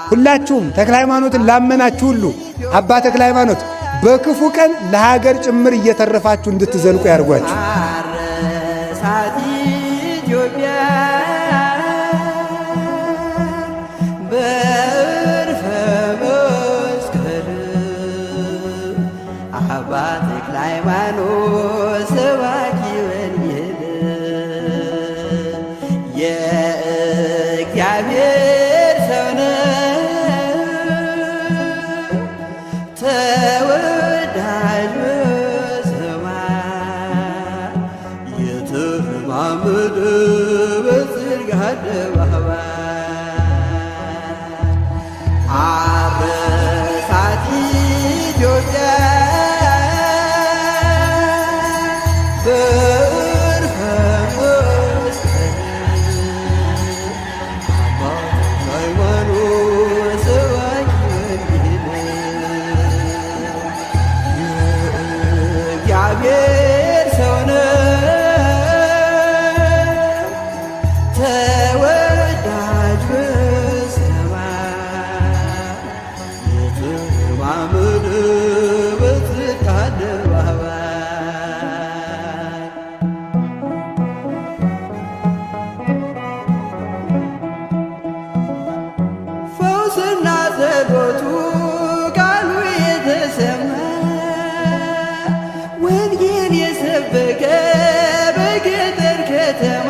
ሁላችሁም ተክለ ሃይማኖትን ላመናችሁ ሁሉ አባ ተክለ ሃይማኖት በክፉ ቀን ለሀገር ጭምር እየተረፋችሁ እንድትዘልቁ ያርጓችሁ። አባ ተክለ ሃይማኖት ሰባኪ ወንጌል የእግዚአብሔር ሰው ነው ተወዳጅ በሰማይ የተማመደ በጽድቅ አደባባይ አረሳት ኢትዮጵያ የእግዚአብሔር ሰው ነው ተወዳጅ በሰማይ የተማመደ በጽድቅ አደባባይ ፈውስና ጸሎቱ ቃሉ የተሰማ ወንጌል የሰበከ በገጠር ከተማ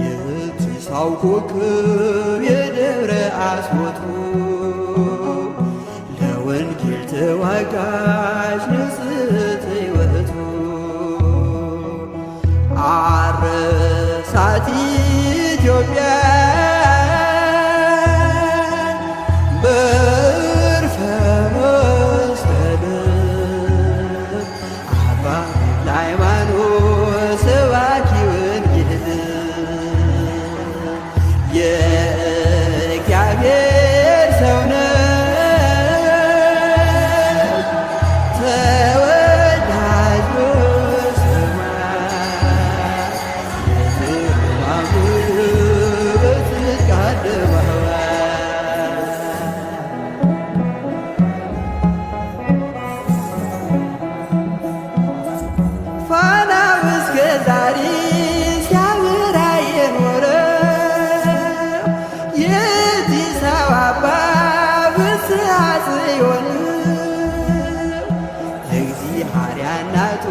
የትንሣኤው ኮከብ የደብረ አስቦቱ ለወንጌል ተዋጋሽ ንጽሕት ሕይወቱ አረሳት ኢትዮጵያ የእግዚአብሔር ሰው ነው ተወዳጅ በሰማይ የተማመደ በጽድቅ አደባባይ ፋናው እስከ ዛሬ ሲያበራ የኖረ ጽዮን እግዚአብሔር እናቱ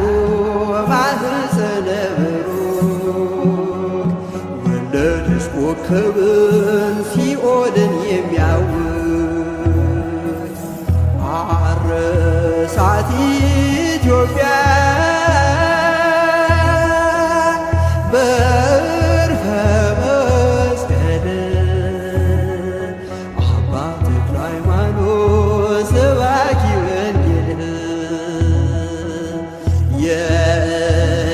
ማኅፀነ ብሩክ ወለደች ኮከብን ሲኦልን የሚያውቅ አረሳት ኢትዮጵያ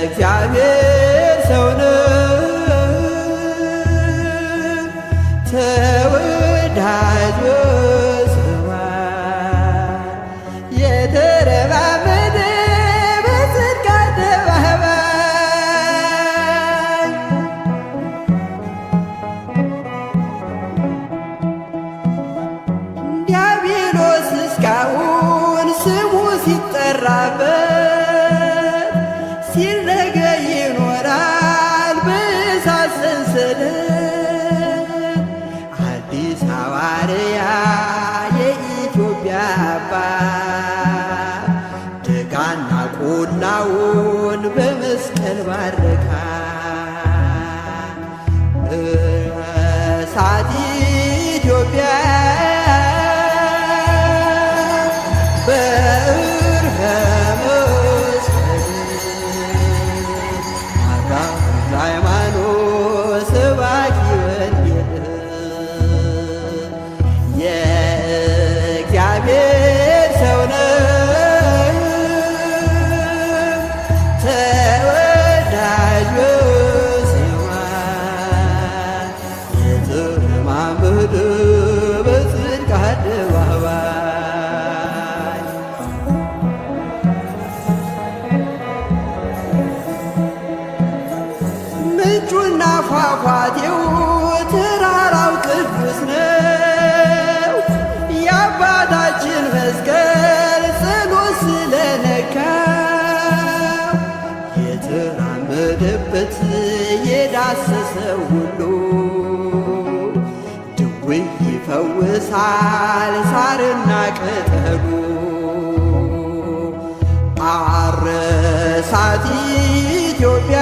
የእግዚአብሔር ሰው ነው ተወዳጅ በሰማይ የተረማመደ በጽድቅ አደባባይ ዲያብሎስ እስካሁን ስሙ ሲጠራበት ሲረገይ ይኖራል በእሳት ሰንሰለት አዲስ ሐዋርያ የኢትዮጵያ አባት ደጋና ቆላውን በመስቀል ባረካ እሳት ኢትዮጵያ ሃይማኖት ሰባኪ ወንጌል የእግዚአብሔር ሰው ነው ተወዳጅ በሰማይ የተማመደ በጽድቅ አደባባይ ምንጩና ፏፏቴው ተራራው ቅዱስ ይፈውሳል ሳርና ቅጠሉ አረሳት ኢትዮጵያ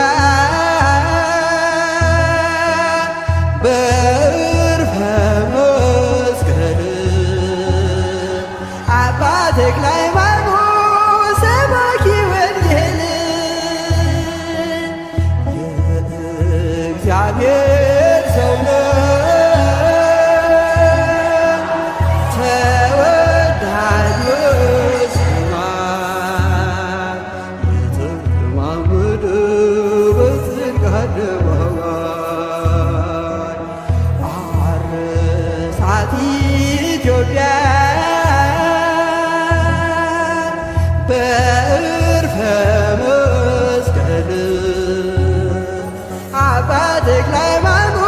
በዕርፈ መስቀል አባ ተክለ ሃይማኖት ሰባኪ ወንጌል የእግዚአብሔር ሰው ነው ኢትዮጵያ በዕርፈ መስቀል አባ ተክለ ሃይማኖት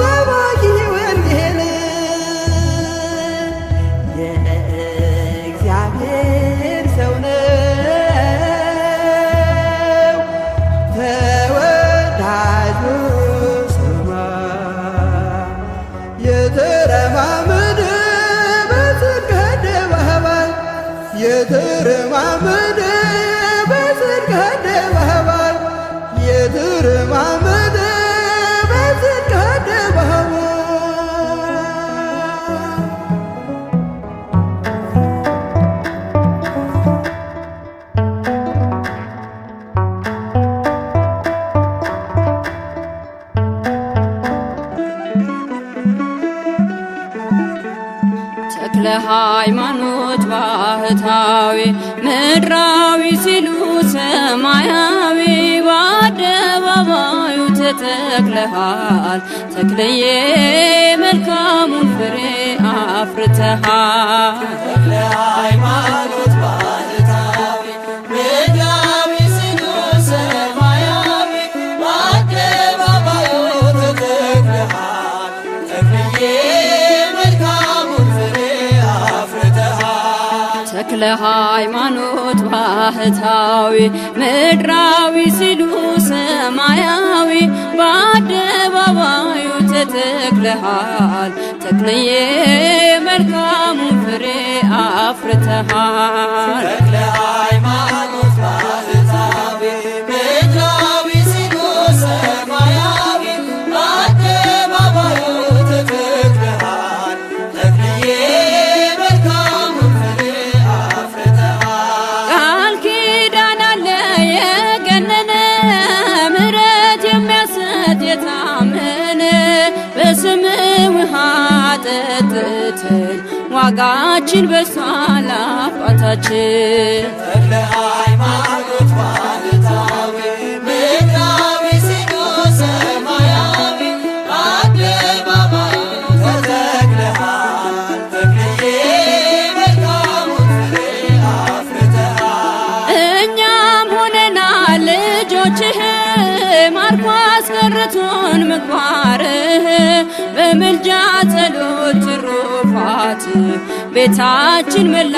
ሰባኪ ወንጌል የእግዚአብሔር ሰው ነው ተወዳጁ ሰማይ የተረማመደ የተረማመደ በጽድቅ አደባባይ የተረማመደ በጽድቅ አደባባይ ተክለ ሃይማኖት ባህታዊ ምድራዊ ሲሉ ሰማያዊ በአደባባዩ ተተክለሃል ተክለዬ መልካሙን ፍሬ አፍርተሃል። ተክለ ሃይማኖት ባህታዊ ምድራዊ ሲሉ ሰማያዊ በአደባባዩ ተተክለሃል ተክለዬ ተክለ ሃይማኖት ባህታዊ ምድራዊ ሲሉ ሰማያዊ በአደባባዩ ተተክለሃል ተክለዬ መልካሙን ፍሬ አፍርተሃል። ተክለ ሃይማኖት ባህታዊ ምድራዊ ሲሉ ሰማያዊ በአደባባዩ ተተክለሃል ተክለዬ ውሃ ጠጥተን ዋጋችን በሷል አባታችን። ተክለ ሃይማኖት ባህታዊ ምድራዊ ሲሉ ሰማያዊ በአደባባዩ ተተክለሃል ተክለዬ መልካሙን ፍሬ አፍርተሃል። እኛም ሆነናል ልጆችህ ማርኮ አስቀርቶን ምግባርህ በምልጃ ጸሎት ትሩፋት ቤታችን መላ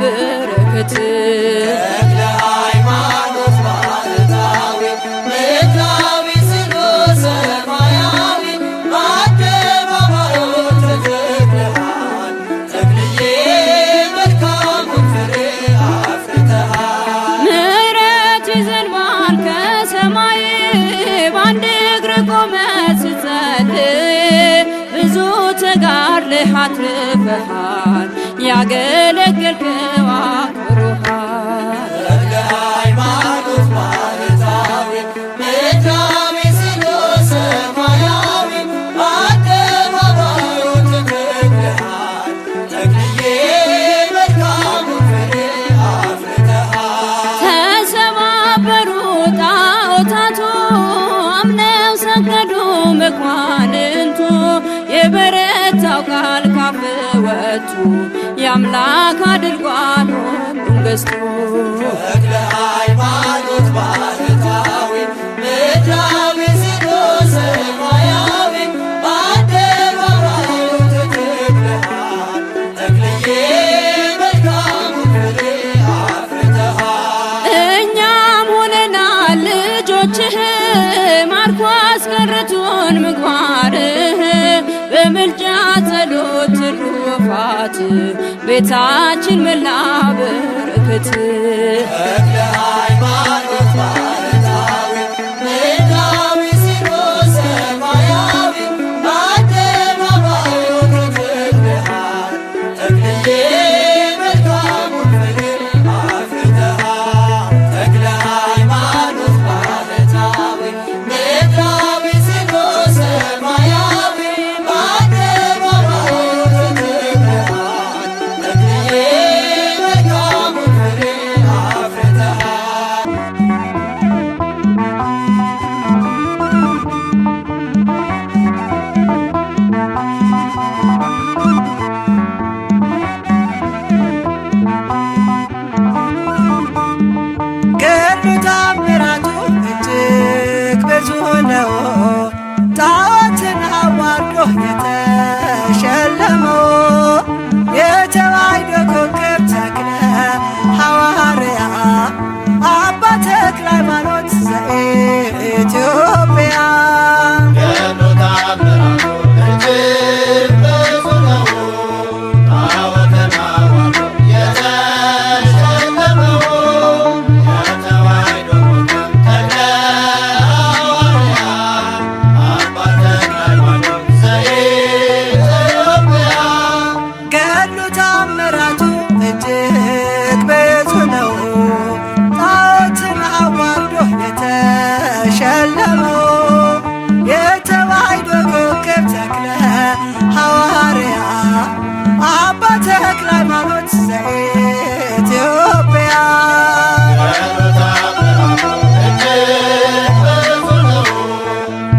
በረከት። ተክለ ሃይማኖት ባህታዊ ምድራዊ ሲሉ ሰማያዊ በአደባባዩ ተተክለሃል ተክለዬ መልካሙን ፍሬ አፍርተሃል። ምሕረት ይዘንባል ከሰማይ በአንድ እግር ቆመህ ስትጸልይ ብዙ ተጋድለህ አትርፈሃል ያገለገልከው አክብሮሃል። ተክለ ሃይማኖት ባህታዊ ምድራዊ ሲሉ ሰማያዊ በአደባባዩ ተተክለሃል ተክለዬ መልካሙን ፍሬ አፍርተሃል። ተሰባበሩ ጣዖታቱ አምነው ሰገዱ መኳንንቱ የበረታው ቃል ካፍ ወጡ የአምላክ አድርጓል ሁሉን ገዝቶ። ተክለ ሃይማኖት ባህታዊ ምድራዊ ሲሉ ሰማያዊ በአደባባዩ ተተክለሃል ተክለዬ መልካሙን ፍሬ አፍርተሃል። እኛም ሆነናል ልጆችህ ማርኮ አስቀርቶን ምግባርህ በምልጃ አባት ቤታችን መላ በረከት ተክለ ሃይማኖት ባህታዊ ምድራዊ ሲኖስ ሰማያዊ በአደባባዩ ተተክለሃል ተክልዬ መልካሙን ፍሬ አፍርተሃል ተክለ ሃይማኖት ባህታዊ ምድራዊ ሲኖስ ሰማያዊ በአደባባዩ ተተክለሃል ተክልዬ መልካሙን ፍሬ አፍርተሃል። ገድሉ ታምራቱ እጅግ ብዙ ነው። ጣዖትን አዋርዶ የተሸለመው የተዋሕዶ ኮከብ ተክለ ሐዋርያ አባ ተክለ ሃይማኖት ዘኢትዮጵያ ገድሉ ታምራቱ እጅግ ብዙ ነው። ጣዖትን አዋርዶ የተሸለመው የተዋሕዶ ኮከብ ተክለ ሐዋርያ አባ ተክለ ሃይማኖት ዘኢትዮጵያ ገድሉ ታምራቱ እጅግ ብዙ ነው። ጣዖትን አዋርዶ የተሸለመው የተዋሕዶ ኮከብ ተክለ ሐዋርያ አባ ተክለ ሃይማኖት ዘኢትዮጵያ ገድሉ ታምራቱ እጅግ ብዙ ነው።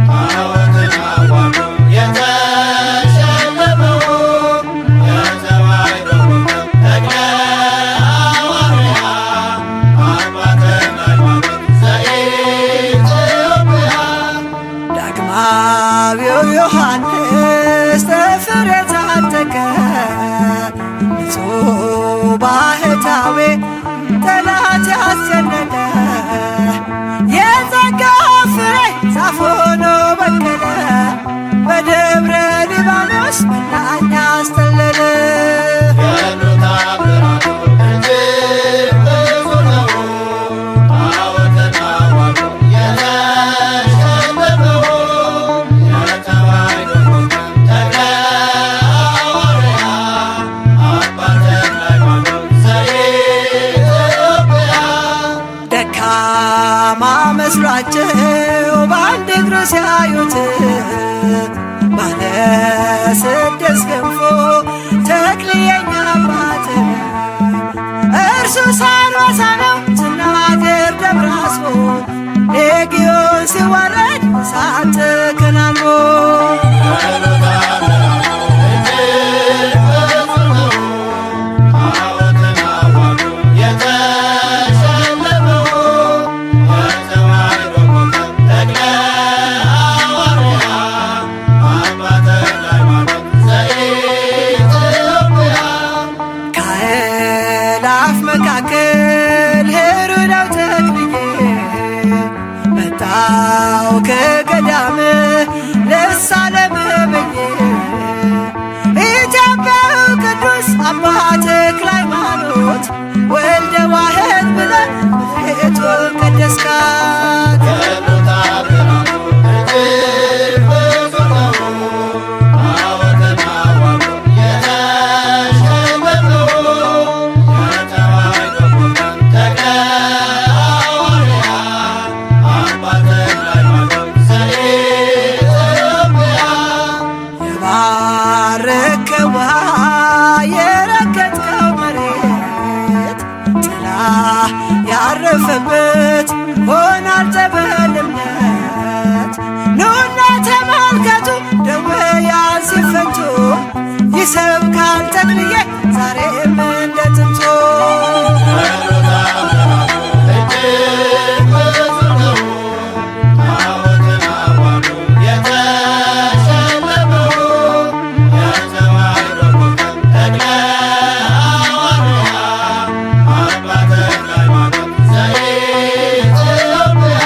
ጣዖትን አዋርዶ የተሸለመው የተዋሕዶ ኮከብ ተክለ ሐዋርያ አባ ተክለ ሃይማኖት ዘኢትዮጵያ ዳግማዊው ዮሐንስ ጥፍር የታጠቀ ንጹሕ ባህታዊ ጠላት ያስጨነቀ የጸጋ ፍሬ ዛፍ ሆኖ በቀለ በደብረ ሊባኖስ መናኛ አስጠለለ። ገድሉ ታምራቱ እጅግ ብዙ ነው። ጣዖትን አዋርዶ የተሸለመው የተዋሕዶ ኮከብ ተክለ ሐዋርያ አባ ተክለ ሃይማኖት ዘኢትዮጵያ ደካማ መስሏቸው በአንድ እግሩ ሲያዩት ባለ ስድስት ክንፎ ተክልየኛ አባት እርሱ ሳርዋሳ ነው ስናገር ደብረ አስቦ ሌጊዮን ሲዋረድ እሳት ተከናንቦ ገድሉ ታምራቱ እጅግ ብዙ ነው። ጣዖትን አዋርዶ የተሸለመው የተዋሕዶ ኮከብ ተክለ ሐዋርያ አባ ተክለ ሃይማኖት ዘኢትዮጵያ ከአእላፍ መካከል ሄሮዳው ተክልዬ መጣው ከገዳም ልሳለምህ ብዬ ኢትዮጵያዊ ቅዱስ አባ ተክለ ሃይማኖት ወልደ ዋሕድ ብለህ ምድሪቱን ቀደስካት። ገድሉ ታምራቱ እጅግ ብዙ ነው። ጣዖትን አዋርዶ የተሸለመው የተዋሕዶ ኮከብ ተክለ ሐዋርያ አባ ተክለ ሃይማኖት ዘኢትዮጵያ የባረከው ውሃ የረገጥከው መሬት ጥላ ያረፈበት ሆናል ጠበል እምነት። ኑና ተመልከቱ ደዌያን ሲፈቱ ይሰብካል ተክልዬ ዛሬም እንደ ጥንቱ። ገድሉ ታምራቱ እጅግ ብዙ ነው። ጣዖትን አዋርዶ የተሸለመው የተዋሕዶ ኮከብ ተክለ ሐዋርያ አባ ተክለ ሃይማኖት ዘኢትዮጵያ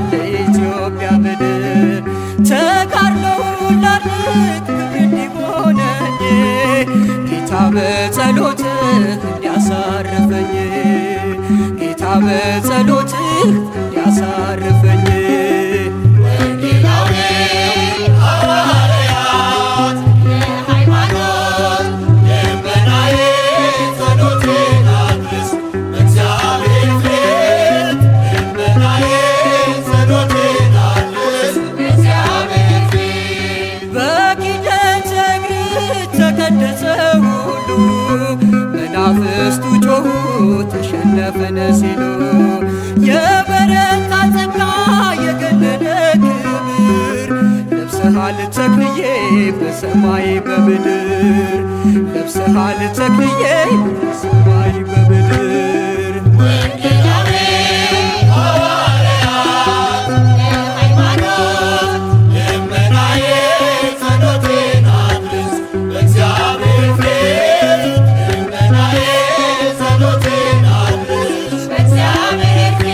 ለኢትዮጵያ ምድር ተጋድሎውን ላድርግ ክብር እንዲሆነኝ ጌታ በጸሎትህ እንዲያሳርፈኝ ጌታ በጸሎትህ እንዲያሳርፈኝ መናፍስቱ ጮኹ ተሸነፍን ሲሉ የበረታ ጸጋ የገነነ ክብር ለብሰሃል ተክልዬ በሰማይ በምድር ለብሰሃል ተክልዬ በሰማይ በምድር ወንጌላዊ ሐዋርያት የሃይማኖት ልመናዬ ጸሎቴን አድርስ በእግዚአብሔር ፊት ልመናዬ ጸሎቴን አድርስ በእግዚአብሔር ፊት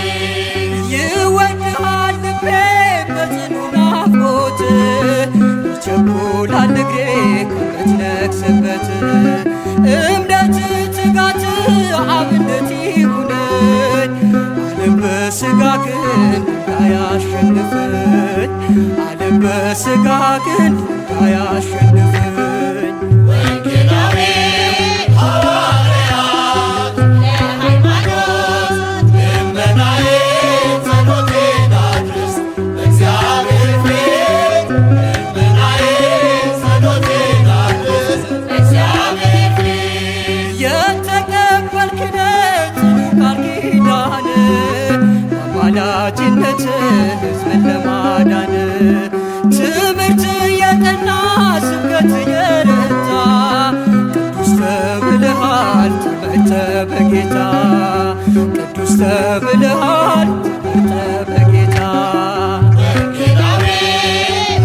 ይወድሃል ልቤ በጽኑ ናፍቆት ይቸኩላል እግሬ ከምትነግስበት እምነት ትጋት አብነት ይሁነኝ ዓለም በሥጋ ግን እንዳያሸንፈኝ ዓለም በሥጋ ግን እንዳያሸንፈኝ ወንጌላዊ ሐዋርያት የሃይማኖት ልመናዬ ጸሎቴን አድርስ በእግዚአብሔር ፊት ልመናዬ ጸሎቴን አድርስ በእግዚአብሔር ፊት የተቀበልክነት ጽኑ ቃል ኪዳን አማላጅነትህ ሕዝብን ለማዳን ትምህርት የጠና ስብከት የረታ ቅዱስ ተብለሃል ተመርተህ በጌታ ቅዱስ ተብለሃል ተመርተህ በጌታ ወንጌላዊ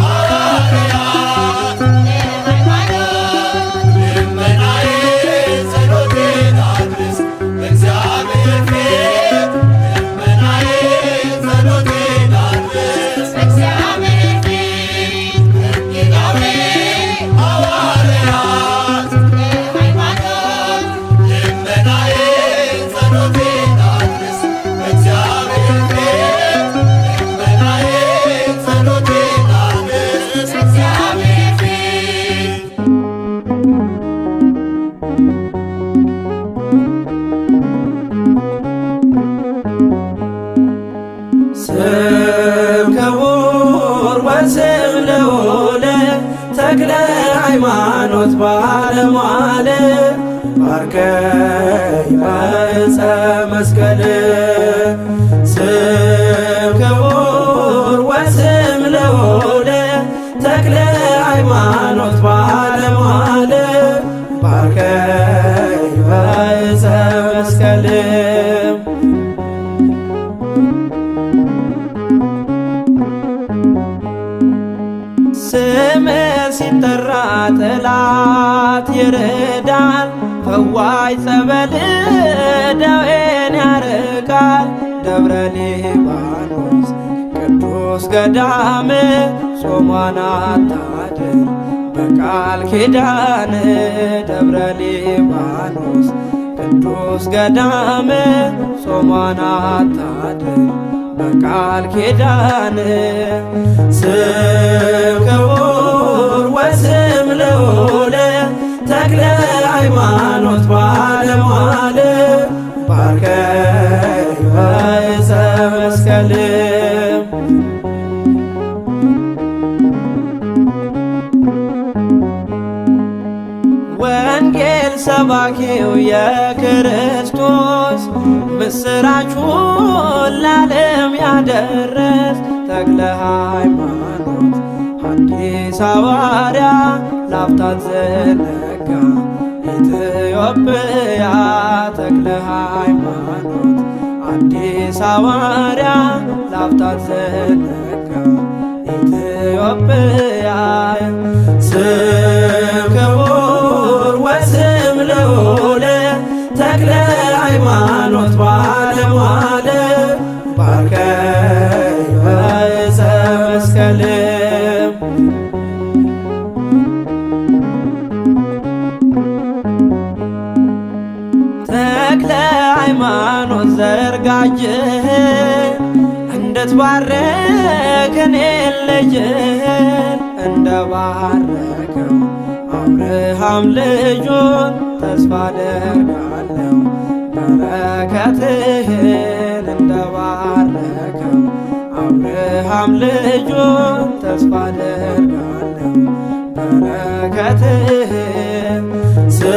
ሐዋርያት የሃይማኖት ልመናዬ ጸሎቴን አድርስ በእግዚአብሔር ፊት ልመናዬ ጸሎቴን አድርስ በእግዚአብሔር ፊት ወንጌላዊ ሐዋርያት የሃይማኖት ልመናዬ ጸሎቴን አድርስ በእግዚአብሔር ፊት ልመናዬ ጸሎቴን አድርስ በእግዚአብሔር ፊት ስም ክቡር ወስም ልዑል ተክለ ሃይማኖት ባለሟል ባርከኝ በዕፀ መስቀል ስም ክቡር ወስም ልዑል ተክለ ሃይማኖት ባለሟል ባርከኝ በዕፀ መስቀል ስምህ ሲጠራ ጠላት ይርዳል ፈዋይ ጸበል ደዌን ያርቃል ደብረ ሊባኖስ ቅዱስ ገዳም ጾሟን አታድር በቃል ኪዳን ደብረ ሊባኖስ ቅዱስ ገዳም ጾሟን አታድር በቃል ኪዳን ስም ክቡር ወስም ልዑል ተክለ ሃይማኖት ባለሟል ባርከኝ በዕፀ መስቀል ወንጌል ሰባኪው የክርስቶስ ምስራቹን ለዓለም ያደረስ ተክለ ሃይማኖት ሐዲስ ሐዋርያ ላፍታት ዘነጋ ኢትዮጵያ ተክለ ሃይማኖት ሐዲስ ሐዋርያ ላፍታት ዘነጋ ኢትዮጵያ ስም ክቡር ወስም ልዑል ተክለ ሃይማኖት ባለሟል ባርከኝ መስቀልም ተክለ ሃይማኖት ዘርጋጅህን እንድትባርክ እኔን ልጅህን እንደባረከው አብርሃም ልጁን ተስፋ አደርጋለሁ በረከትህን እንደባረከው አብርሃም ልጁን ተስፋ አደርጋለሁ በረከትህን ስም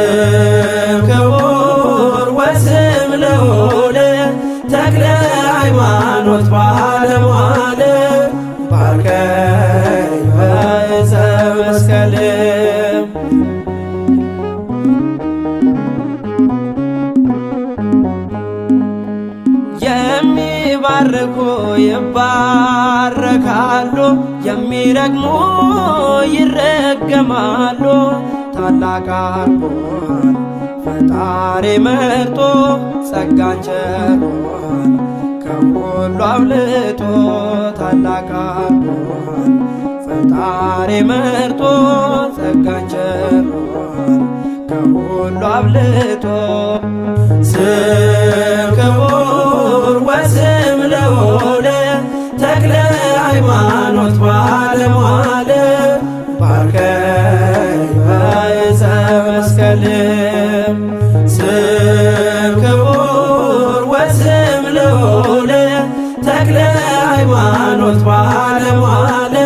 ክቡር ወስም ልዑል ተክለ ሃይማኖት ባለሟል ባርከኝ በዕፀ መስቀልም የሚባርኩ ይባረካሉ፣ የሚረግሙ ይረገማሉ። ታላቅ አድርጎሃል ፈጣሪ መርጦ ጸጋን ቸሮሃል ከሁሉ አብልጦ። ታላቅ አድርጎሃል ፈጣሪ መርጦ ጸጋን ቸሮሃል ከሁሉ አብልጦ። ስም ክቡር ወስም ልዑል ተክለ ሃይማኖት ባለሟል ባርከኝ በዕፀ መስቀልም ስም ክቡር ወስም ልዑል ተክለ ሃይማኖት ባለሟል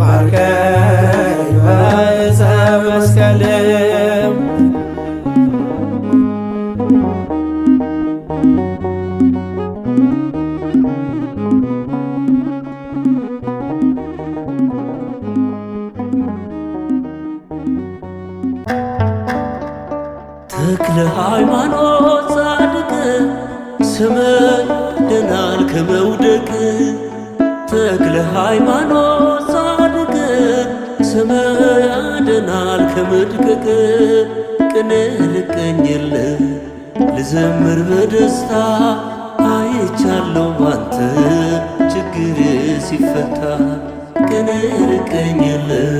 ባርከኝ በዕፀ መስቀልም ተክለ ሃይማኖት ጻድቅ ስምህ ያድናል ከመውደቅ። ተክለ ሃይማኖት ጻድቅ ስምህ ያድናል ከመድቀቅ። ቅኔ ልቀኝልህ ልዘምር በደስታ አይቻለሁ ባንተ ችግር ሲፈታ። ቅኔ ልቀኝልህ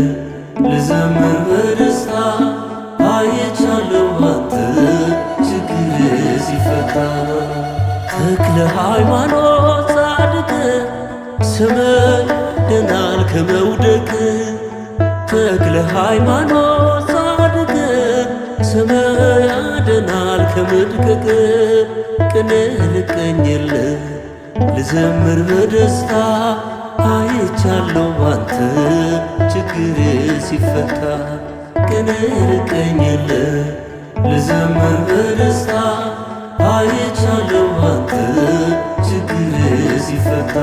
ልዘምር በደስታ አይቻለሁ ባንተ ችግር ሲፈታ። ተክለ ሃይማኖት ጻድቅ ስምህ ያድናል ከመውደቅ። ተክለ ሃይማኖት ጻድቅ ስምህ ያድናል ከመድቀቅ። ቅኔ ልቀኝልህ ልዘምር በደስታ አይቻለሁ ባንተ ችግር ሲፈታ። ቅኔ ልቀኝልህ ልዘምር በደስታ አይቻለሁ ባንተ ችግር ሲፈታ።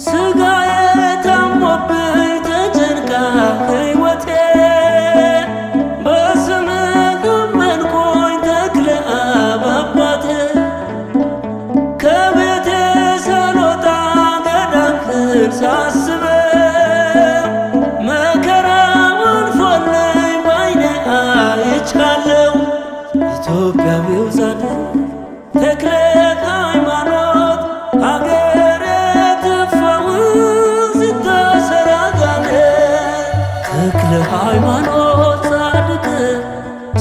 ሥጋዬ ታሞብኝ ተጨንቃ ሕይወቴ በስምህ አመንኩኝ ተክለ አብ አባቴ። ከቤቴ ሳልወጣ ገዳምህን ሳስበው መከራውን ፎልኝ ባይኔ አይቻለሁ። ኢትዮጵያዊው ጻድቅ ተክለ ሃይማኖት አገሬ ትፈውስ ይታሰር አጋንንት። ተክለ ሃይማኖት ጻድቅ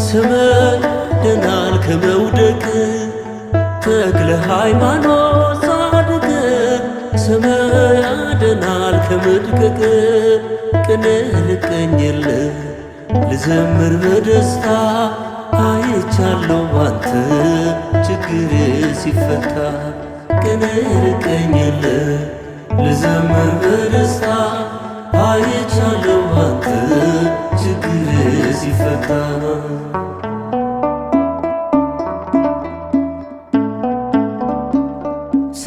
ስምህ ያድናል ከመውደቅ። ተክለ ሃይማኖት ጻድቅ ስምህ ያድናል ከመድቀቅ። ቅኔ ልቀኝልህ ልዘምር በደስታ አይቻለሁ ባንተ ችግር ሲፈታ። ቅኔ ልቀኝልህ ልዘምር በደስታ አይቻለሁ ባንተ ችግር ሲፈታ።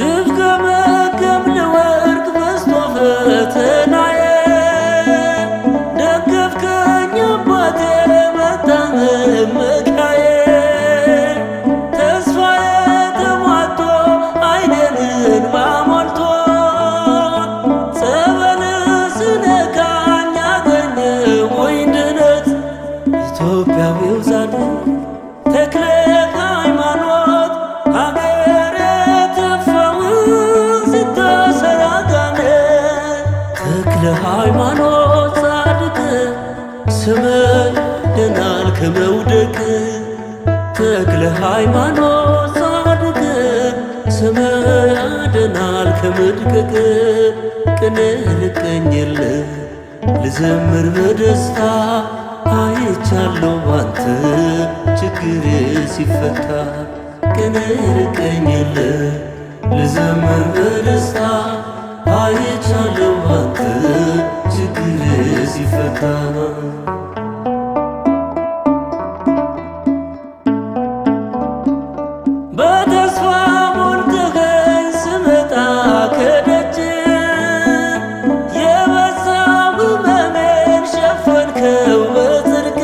ስፍገመገም ለወርቅ በዝቶ ፈተናዬ ደገፍከኝ አባቴ መታመን መካዬ። ተስፋዬ ተሟጦ ዓይኔን እንባ ሞልቶ ጸበልህ ስነካኝ አገኘሁኝ ድነት። ኢትዮጵያዊው ሃይማኖት ጻድቅ ስመ ያድናል ከመድቀቅ ቅኔ ልቀኝልህ ልዘምር በደስታ አይቻለሁ ባንተ ችግሬ ሲፈታ ቅኔ ልቀኝልህ ልዘምር በደስታ አይቻለሁ ባንተ ችግሬ ሲፈታ በተስፋ ሞልተኸኝ ስመጣ ከደጅ የበዛው ሕመሜን ሸፈንከው በጽድቅ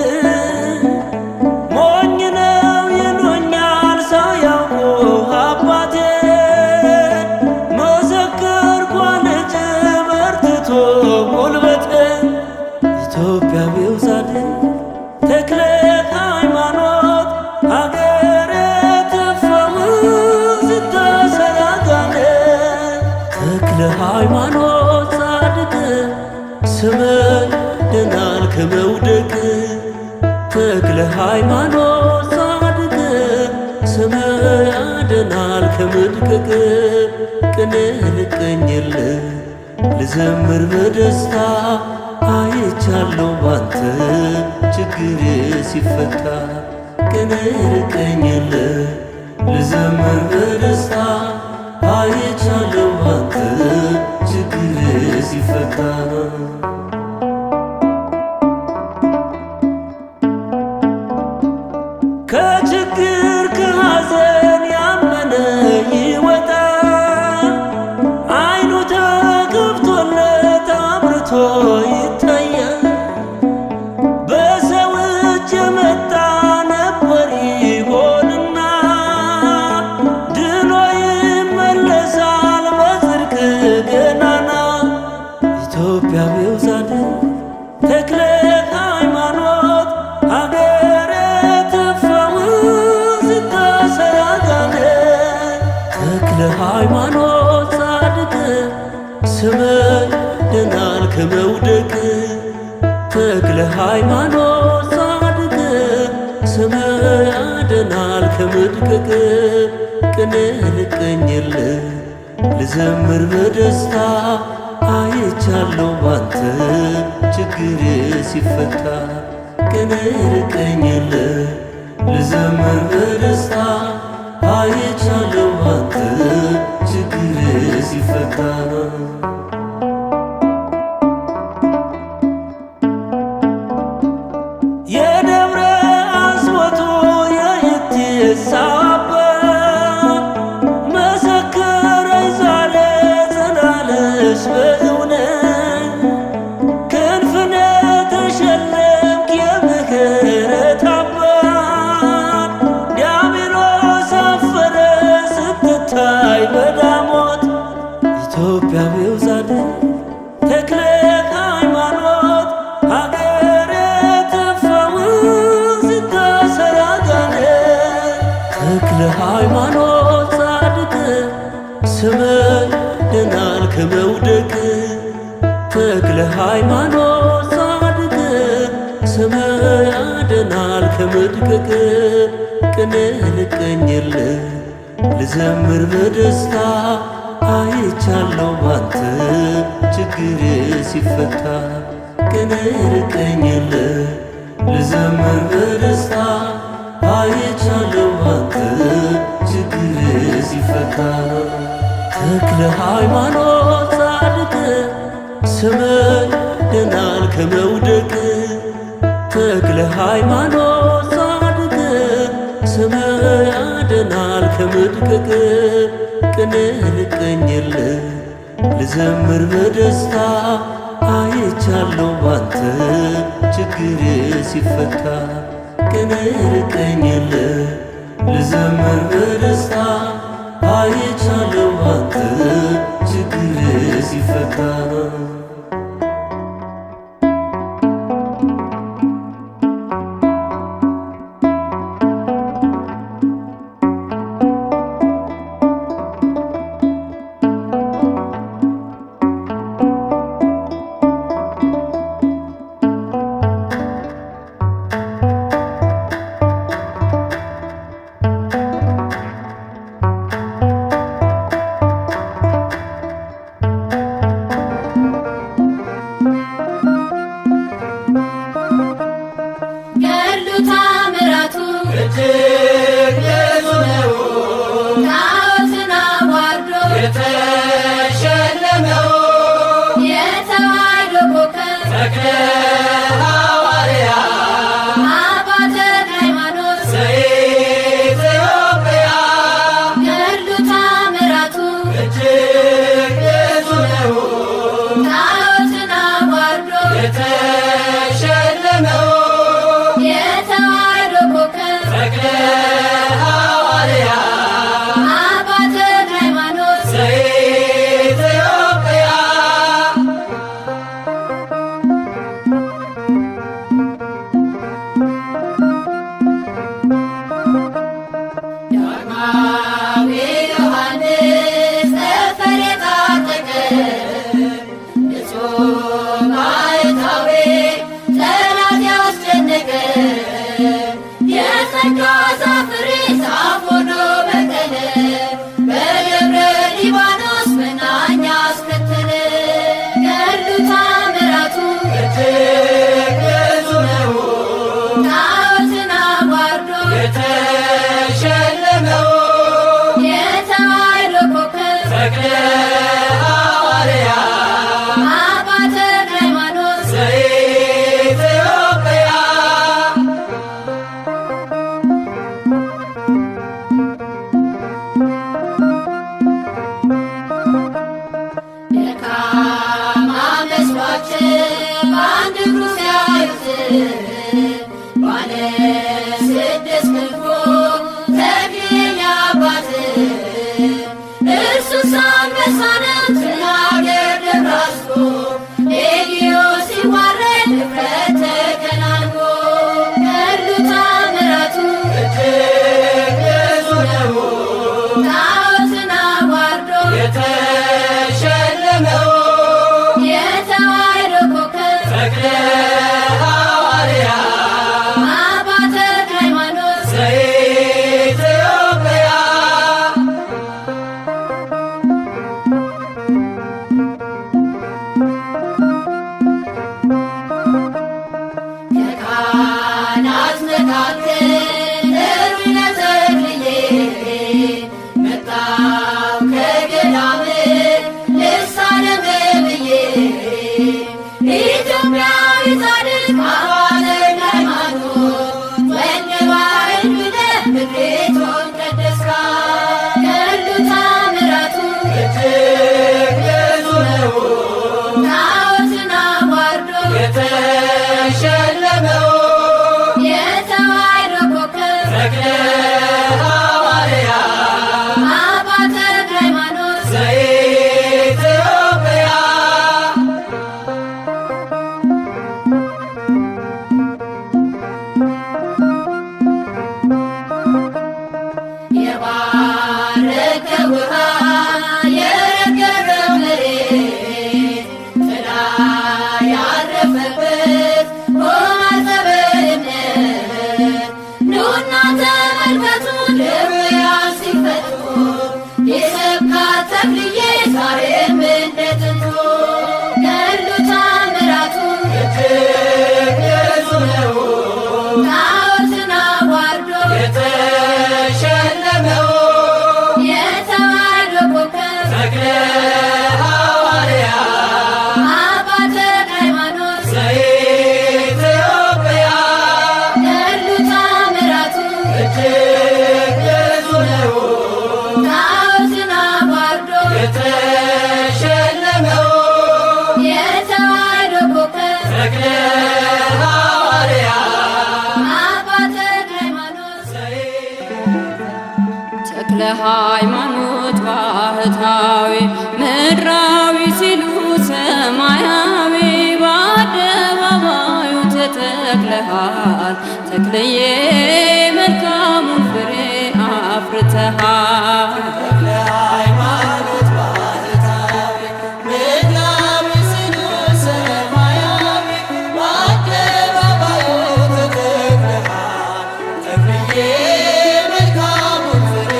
ሞኝ ነው ይሉኛል ሳያውቁ አባቴ መሰከርኩ ልጅ በርትቶ ጉልበቴ ኢትዮጵያዊው ጻድቅ ተክለ ሃይማኖት ሀገሬ ትፈውስ ስታሰናጋለ ተክለ ሃይማኖት ጻድቅ ስመ ያድናል ከመውደቅ ተክለ ሃይማኖት ጻድቅ ስመ ያድናል ከመድቀቅ ቅኔ ልቀኝልህ ልዘምር በደስታ አይቻለሁ ባንተ ችግሬ ሲፈታ ቅኔ ልቀኝልህ ልዘምር በደስታ አይቻለሁ ባንተ ችግሬ ሲፈታ ከችግር ከሐዘን ያመነ ይወጣል አይኑ ተከፍቶለት አብርቶ ይታያል በሰው እጅ የመጣ ነበር ይሆንና ድሎ ይመለሳል በጽድቅ ገናና ኢትዮጵያዊው ጻድቅ ተክለ ሃይማኖት ሀገሬ ትፈውስ ስታሰናጋለ ተክለ ሃይማኖት ጻድቅ ስመ ያድናል ከመውደቅ ተክለ ሃይማኖት ጻድቅ ስመ ያድናል ከመድቀቅ ቅኔ ልቀኝልህ ልዘምር በደስታ አይቻለሁ ባንተ ችግሬ ሲፈታ ቅኔ ልቀኝልህ ልዘምር በደስታ አይቻለሁ ባንተ ችግሬ ሲፈታ የደብረ አስቦቱ የኢቲሳ አባ መሰከረኝ ዛሬ ጽናለሽ በእውነት ክንፍነ ተሸለምክ የምሕረት አባት ዲያብሎስ አፈረ ስትታይ በዳሞት ኢትዮጵያዊው ጻድቅ ተክለ ሃይማኖት ሀገሬ ትፈውስ ስታሰናጋለ ተክለ ሃይማኖት ጻድቅ ስመ ያድናል ከመውደቅ ተክለ ሃይማኖት ጻድቅ ስመ ያድናል ከመድቀቅ ቅኔ ልቀኝልህ ልዘምር በደስታ አይቻለሁ ባንተ ችግሬ ሲፈታ ቅኔ ልቀኝልህ ልዘምር በደስታ አይቻለሁ ባንተ ችግሬ ሲፈታ ተክለ ሃይማኖት ጻድቅ ስመ ያድናል ከመውደቅ ተክለ ሃይማኖት ጻድቅ ስመ ያድናል ከመድቀቅ ቅኔ ልቀኝልህ ልዘምር በደስታ አይቻለሁ ባንተ ችግሬ ሲፈታ ቅኔ ልቀኝልህ ልዘምር በደስታ አይቻለሁ ባንተ ችግሬ ሲፈታ እጅግ ብዙ ነው ጣዖትን አዋርዶ የተሸለመው የተዋሕዶ ኮከብ ተክለ ሐዋርያ አባ ተክለ ሃይማኖት ዘኢትዮጵያ ገድሉ ተአምራቱ እጅግ ብዙ ነው ጣዖትን አዋርዶ የተሸለመው የተዋሕዶ ኮከብ ተክለ ሐዋርያ አባ ተክለ ሃይማኖት ዘኢትዮጵያ ዳግማዊ ዮሐንስ ጠፈር የታጠቀ ንጹሕ ባሕታዊ ጠላት ያስጨነቀ የጸጋ ዛፍ ፍሬ ዛፍ ሆኖ በቀለ በደብረ ሊባኖስ መናኛ አስከተለ ገድሉ ተአምራቱ እጅግ ብዙ ነው ጣዖትን አዋርዶ የተሸለመው የተዋሕዶ ኮከብ ተክለ ሐዋርያ አባ ተክለ ሃይማኖት ዘኢትዮጵያ ደካማ መስሏቸው በአንድ እግሩ ሲያዩት ባለ ስድስት ክንፉ ተክሌ አባት እርሱስ አንበሳ ነው ተናገር ደብራስቆ ሌጊዮን ሲዋረድ ድፍረት ተከናንቦ ገድሉ ተአምራቱ እጅግ ብዙ ነው ጣዖትን አዋርዶ የተሸለመው የተዋሕዶ ኮከብ ተክለ ሐዋርያ አባ ተክለ ሃይማኖት ዘኢትዮጵያ ከካህናት መካከል እሩይ ነተክልዬ መጣው ከገዳም ልሳነም ብዬ ኢትዮጵያዊ ጻድቅ አባ ተክለ ሃይማኖት ወንድማዊን ብለህ ምድሪቱን ቀደስካት ገድሉ ተአምራቱ እጅግ ብዙ ነው ጣዖትን አዋርዶ የተሸለመው የተዋሕዶ ኮከብ ተክለ ሐዋርያ አባ ተክለ ሃይማኖት ዘኢትዮጵያ የባረከ ውሃ የረገረው መሬት ጥላ ያረፈበት ሆኗል ጸበልነት ኑና ተመልከቱ ድውያን ሲፈቱ የሰብካት ተክልዬ ዛሬም እንደ ጥንቱ ገድሉ ተአምራቱ እጅግ ብዙ ነው ጣዖትን አዋርዶ የተሸለመው የተዋሕዶ ኮከብ ተክለ ሐዋርያ አባ ተክለ ሃይማኖት ዘኢትዮጵያ ገድሉ ተአምራቱ እጅግ ብዙ ነው ጣዖትን አዋርዶ የተሸለመው የተዋሕዶ ኮከብ ተክለ ሐዋርያ አባ ተክለ ሃይማኖት ተክለ ሃይማኖት ባህታዊ ምድራዊ ሲሉ ሰማያዊ በአደባባዩ ተተክለሃል ተክለዬ መልካሙን ፍሬ አፍርተሃል። ሃይማኖት ባህታዊ ምድራዊ ሲሉ ሰማያዊ በአደባባዩ ተተክለሃል ተክልዬ መልካሙን ፍሬ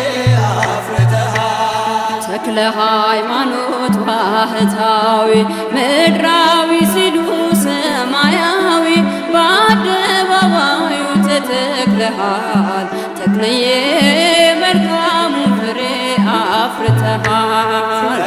አፍርተሃል። ተክለ ሃይማኖት ባህታዊ ምድራዊ ሲሉ ሰማያዊ በአደባባዩ ተተክለሃል ተክልዬ መልካሙ ፍሬ አፍርተሃል።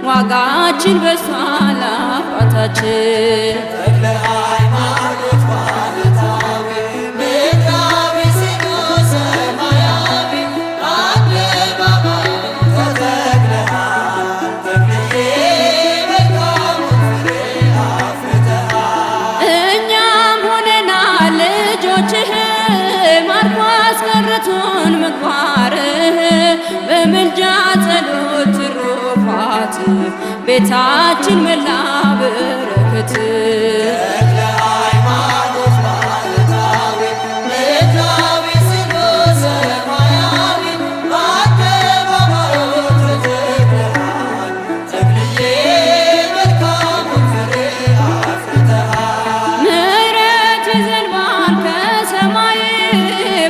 ዋጋችን በሷል አባታችን ተክለ ሃይማኖት ባህታዊ ምድራዊ ሲኖ ሰማያዊ አደባባይ ተተክለሃል። ተክልዬ መልካሙ ፍሬ አፍርተሃል። እኛም ሆነናል ልጆችህ ማርኮ አስቀርቶን ምግባርህ በምልጃ ጸሎት ትሩፋት ቤታችን መላ በረከት። ተክለ ሃይማኖት ባህታዊ ምድራዊ ሲኖ ሰማያዊ በአደባባዩ ተተክለሃል። ተክልዬ መልካሙ ፍሬ አፍርተሃል። ምሕረት ይዘንባል ከሰማይ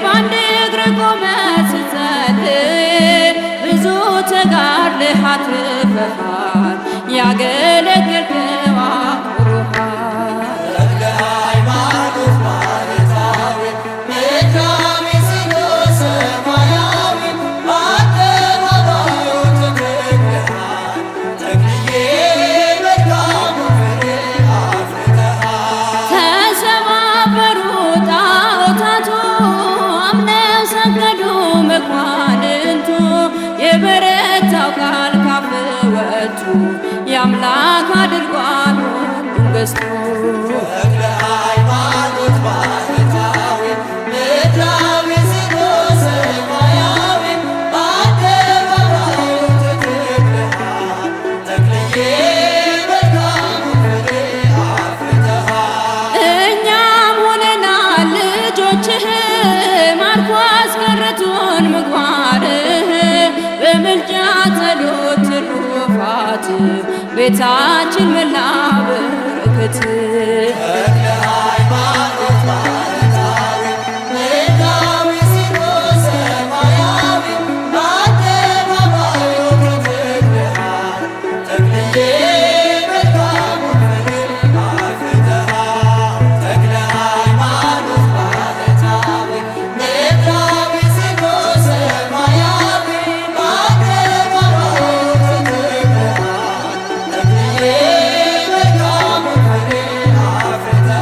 በአንድ እግር ቆመህ ስትጸልይ ብዙ ተጋድለህ አትርፈሃል ያገለገልከው አክብሮሃል። ተክለ ሃይማኖት ባህታዊ ምድራዊ ሲኖ ሰማያዊ በአደባባዩ ተተክለሃል። ተክልዬ መልካሙ ፍሬ አፍርተሃል። ተሰባበሩ ጣዖታቱ አምነው ሰገዱ መኳንንቱ የበረታው ቃል ካፍ ወጡ የአምላክ አድርጓል ሁሉን ገዝቶ። ተክለ ሃይማኖት ባህታዊ ምድራዊ ሲኖ ሰማያዊ በአደባባዩ ተተክለሃል። ተክልዬ መልካሙ ፍሬ አፍርተሃል። እኛም ሆነናል ልጆችህ ማርኮ አስቀርቶን ምግባርህ በምልጃ ጸሎት ትሩፋት ቤታችን መላ በረከት። ተክለ ሃይማኖት ባህታዊ ምድራዊ ሲኖ ሰማያዊ በአደባባዩ ተተክለሃል። ተክልዬ መልካሙ ፍሬ አፍርተሃል። ተክለ ሃይማኖት ባህታዊ ምድራዊ ሲኖ ሰማያዊ በአደባባዩ ተተክለሃል። ተክልዬ መልካሙ ፍሬ አፍርተሃል።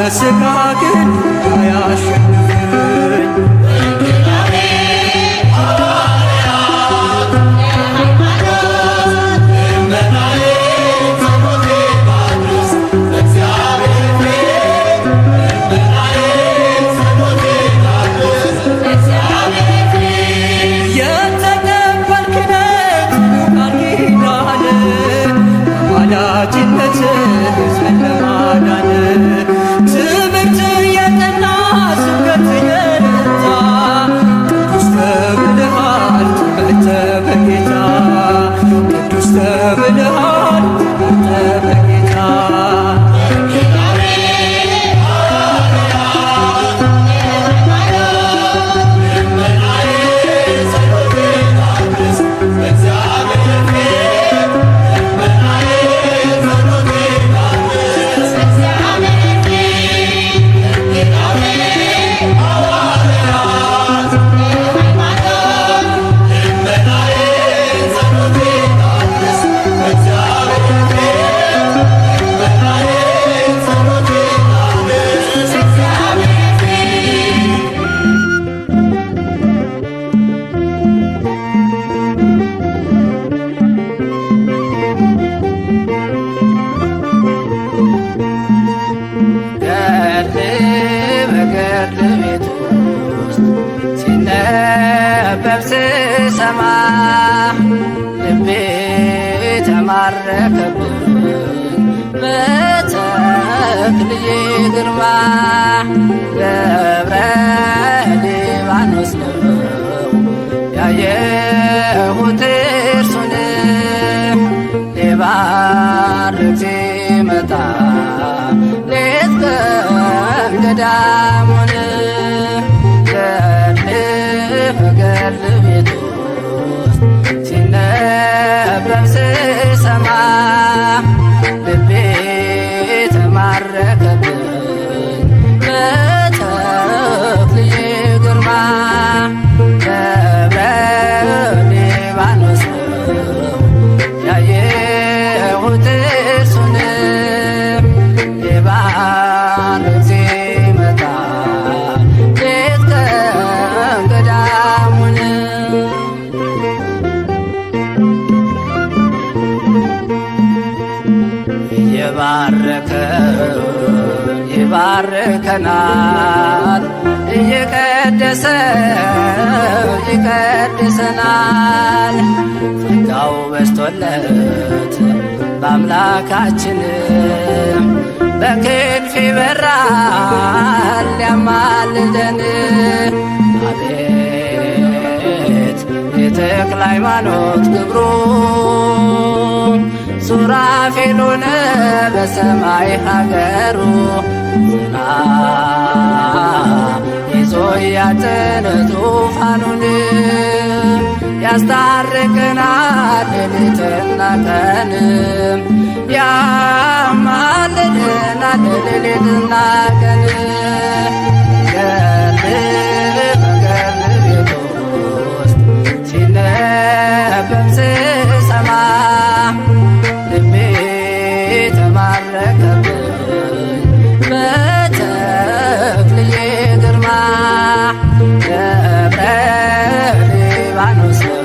በሥጋ ግን አያሸንፈኝ። ስሰማ ልቤ ተማረከብኝ በተክልዬ ግርማ ገብረ ሊባኖስ ነው ያየሁት እርሱን ሊባርክ ሲመጣ ሌት ቀን ገዳሙን ገድል ቤት ውስጥ ሲነበብ ስሰማ ልቤ ተማረከብኝ በተክልዬ ግርማ ገብረ ሊባኖስ ነው ያየሁት እርሱን ሊባርክ ሲመጣ ሌት ቀን ገዳሙን ይባርከናል እየቀደሰ ይቀድሰናል ጸጋው በስቶለት በአምላካችን በክንፍ ይበር ያዋልደን። አቤት የተክለ ሃይማኖት ክብሩ ሱራፌል ሆነ በሰማይ ሀገሩ ዝና ይዞ ያጠነ ዙፋኑን ያስታርቀናል ሌሊትና ቀንም ያማልደናል ሌሊትና ቀን ገድል ቤት ውስጥ ሲነበብ ስሰማ ልቤ ተማረከብኝ በተክልዬ ግርማ ደብረ ሊባኖስ ነው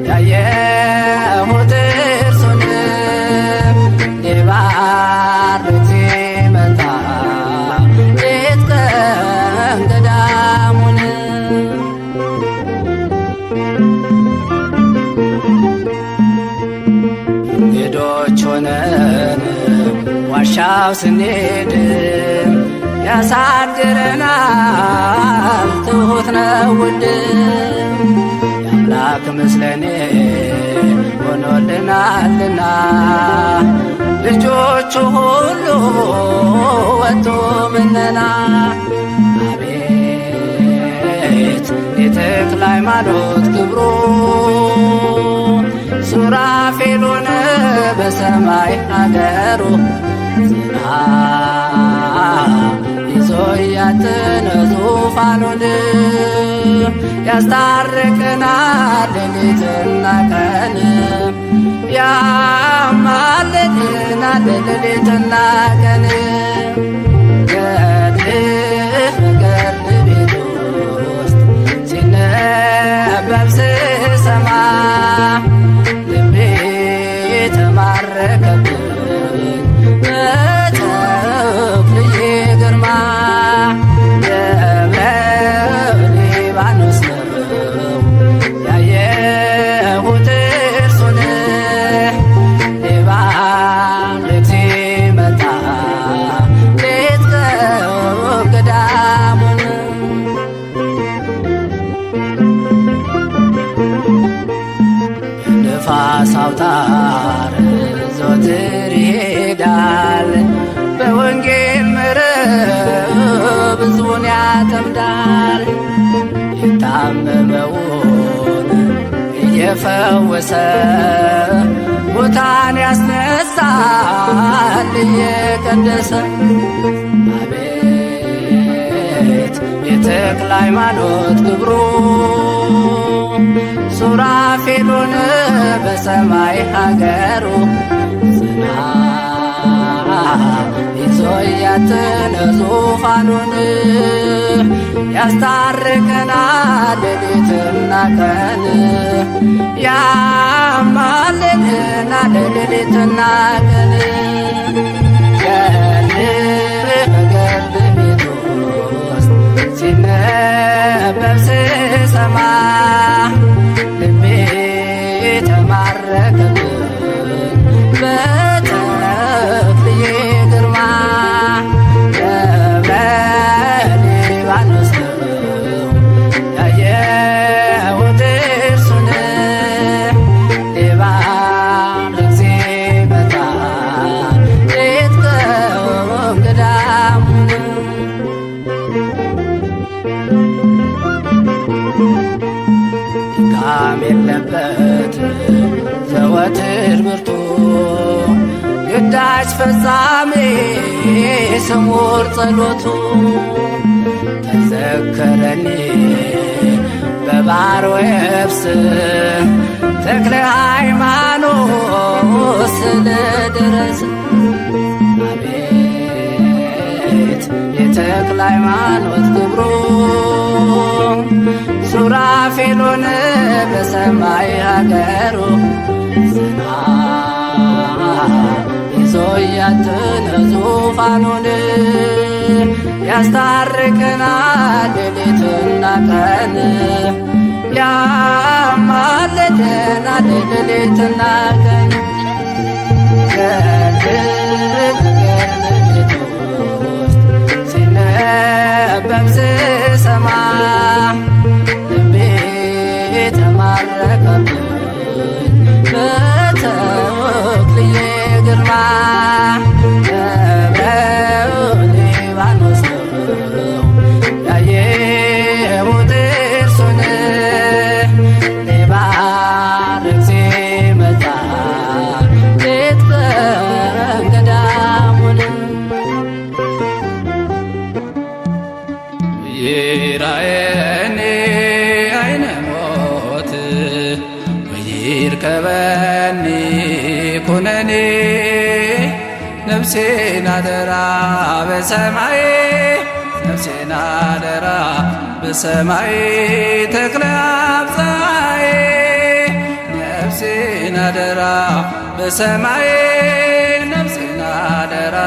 ያየሁት እርሱን ሊባርክ ሲመጣ ሌት ቀን ገዳሙን እንግዶች ሆነን ዋሻው ስንሄድ ያሳድረናል ትሁት ነው ውድ የአምላክ ምስለኔ ሆኖልናልና ልጆቹ ሁሉ ወጡ ምነና አቤት የተክለ ሃይማኖት ክብሩ ሱራፌል ሆነ በሰማይ ሀገሩ ዝና ይዞ ያጠነ ዙፋኑን ያስታርቀናል ሌሊትና ቀን ያማልደናል ሌሊትና ቀን ገድል ቤት ውስጥ ሲነበብ ስሰማ ልቤ ተማረከብኝ በተክልዬ ግርማ ደብረ ሊባኖስ ነው ያየሁት እርሱን ሊባርክ ሲመጣ ሌት ቀን ገዳሙን ነፋስ አውታር ዘወትር ይሄዳል በወንጌል መረብ ሕዝቡን ያጠምዳል የታመመውን እየፈወሰ ሙታን ያስነሳል እየቀደሰ አቤት የተክለ ሃይማኖት ክብሩ ሱራፌል ሆነ በሰማይ ሀገሩ ዝና ይዞ ያጠነ ዙፋኑን ያስታርቀናል ሌሊትና ቀን ያማልደናል ሌሊትና ቀን ገድል ቤት ውስጥ ሲነበብ ስሰማ ልቤ ተማረከብኝ በተክልዬ ግርማ ደብረ ሊባኖስ ነው ያየሁት እርሱን ሊባርክ ሲመጣ ሌት ቀን ገዳሙን ድካም የለበት ዘወትር ብርቱ ግዳጅ ፈጻሜ ስሙር ጸሎቱ ተዘከረኒ በባሕር ወየብስ ተክለ ሃይማኖት ስለደረሰ አቤት የተክለ ሃይማኖት ክብሩ ሱራፌል ሆነ በሰማይ ሀገሩ ዝና ይዞ ያጠነ ዙፋኑን ያስታርቀናል ሌሊትና ቀን ያማልደናል ሌሊትና ቀን ገድል ቤት ውስጥ ሲነበብ ነፍሴን አደራ በሰማይ ነፍሴን አደራ በሰማይ ተክለ አብፀሐይ ነፍሴን አደራ በሰማይ ነፍሴን አደራ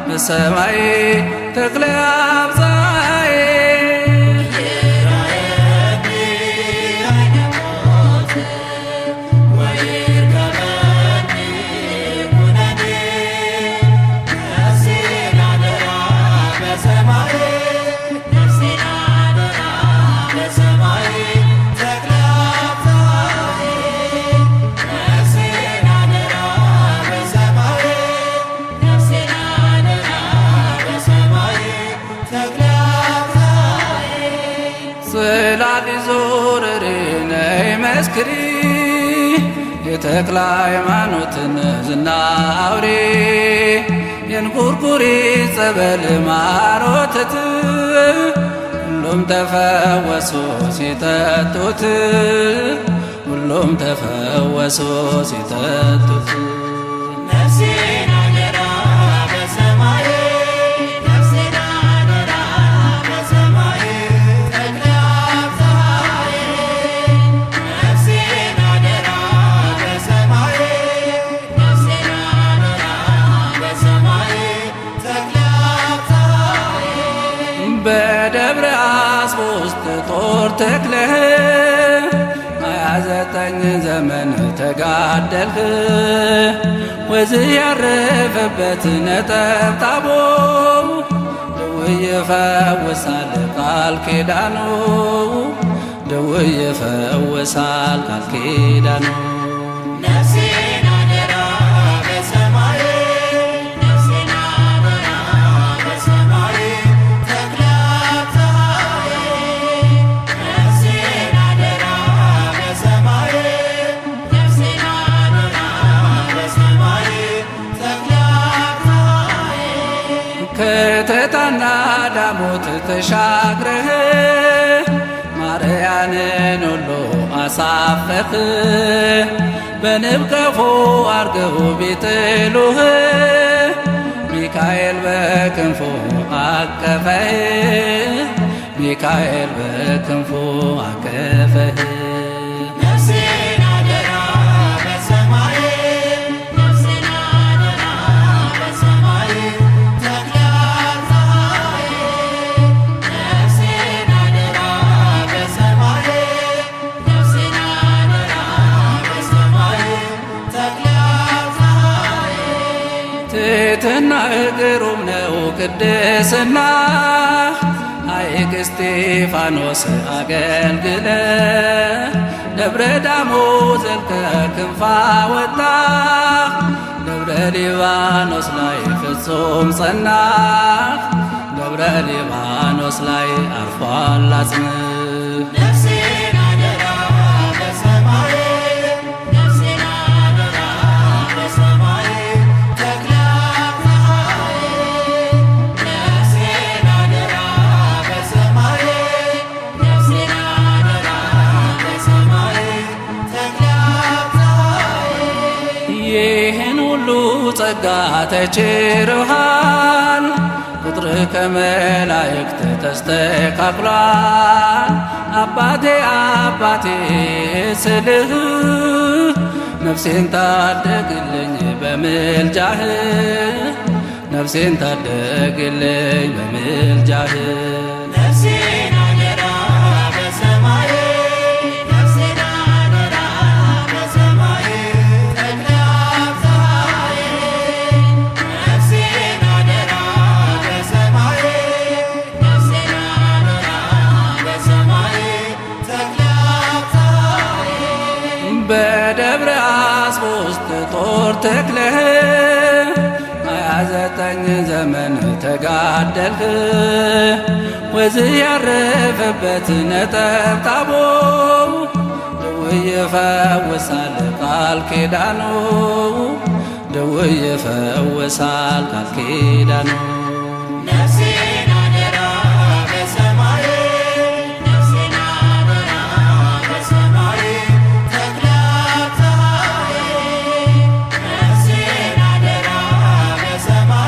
በሰማይ ተክለ አብፀሐይ ዞረሬ ነይ መስክሪ የተክለ ሃይማኖትን ዝና አውሪ የንቁርቁሪ ጸበል ማር ወተት ሁሉም ተፈወሱ ሲጠጡት ሁሉም ተፈወሱ ሲጠጡት በደብረ አስቦ ውስጥ ጦር ተክለህ 29 ዘመን ተጋደልህ ወዝህ ያረፈበት ነጠብጣቦ ደዌ ይፈውሳል ቃል ኪዳኑ ደዌ ይፈውሳል ቃል ኪዳኑ ከተታና ዳሞት ተሻግረህ ማርያንን ሁሉ አሳፈርህ በንብ ቀፎ አርገው ቢጥሉህ ሚካኤል በክንፉ አቀፈህ ሚካኤል በክንፉ አቀፈህ ትሕትና ግሩም ነው ቅድስና ሐይቅ እስጢፋኖስ አገልግለ ደብረ ዳሞ ዘልቀ ክንፋ ወጣ ደብረ ሊባኖስ ላይ ፍጹም ጸና ደብረ ሊባኖስ ላይ አርፏል አጽምህ ይህን ሁሉ ጸጋ ተችሮሃል ቁጥር ከመላእክት ተስተካክሏል አባቴ አባቴ ስልህ ነፍሴን ታደግልኝ በምልጃህ ነፍሴን ታደግልኝ በምልጃህ በደብረ አስቦ ውስጥ ጦር ተክለህ 29 ዘመን ተጋደልህ ወዝህ ያረፈበት ነጠብጣቦ ደዌ ይፈውሳል ቃል ኪዳኑ ደዌ ይፈውሳል ቃል ኪዳኑ Bye.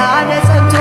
ያለ ጸንቶ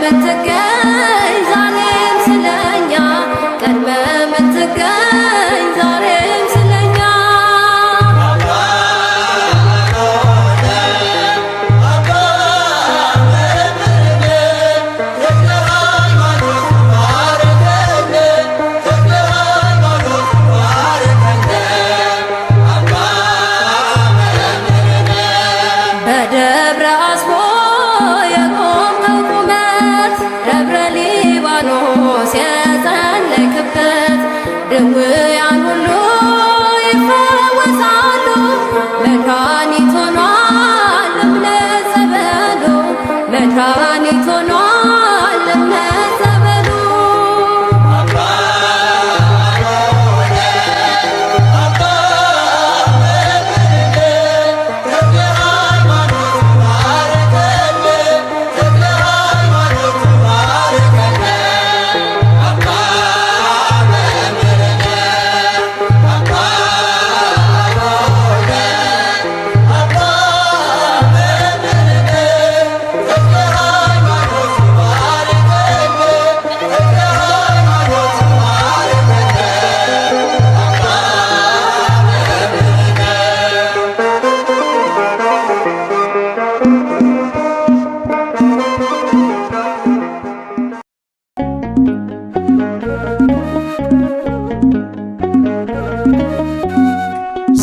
የምትገኝ ዛሬም ስለኛ ድውያን ሁሉ ይፈወሳሉ። መድኃኒት ሆኗል እምነት ጸበሉ፣ መድኃኒት ሆኗል እምነት ጸበሉ።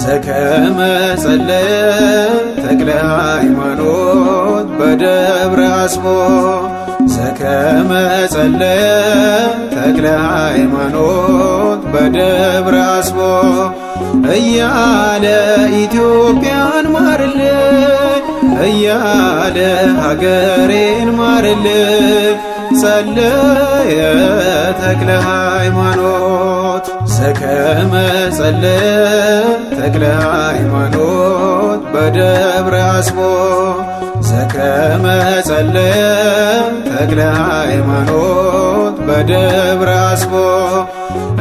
ዘከመ ጸለየ ተክለ ሃይማኖት በደብረ አስቦ ዘከመ ጸለየ ተክለ ሃይማኖት በደብረ አስቦ እያለ ኢትዮጵያን ማርልኝ እያለ ሀገሬን ማርልኝ ጸለየ ተክለ ሃይማኖት ዘከመ ጸለየ ተክለ ሃይማኖት በደብረ አስቦ ዘከመ ጸለየ ተክለ ሃይማኖት በደብረ አስቦ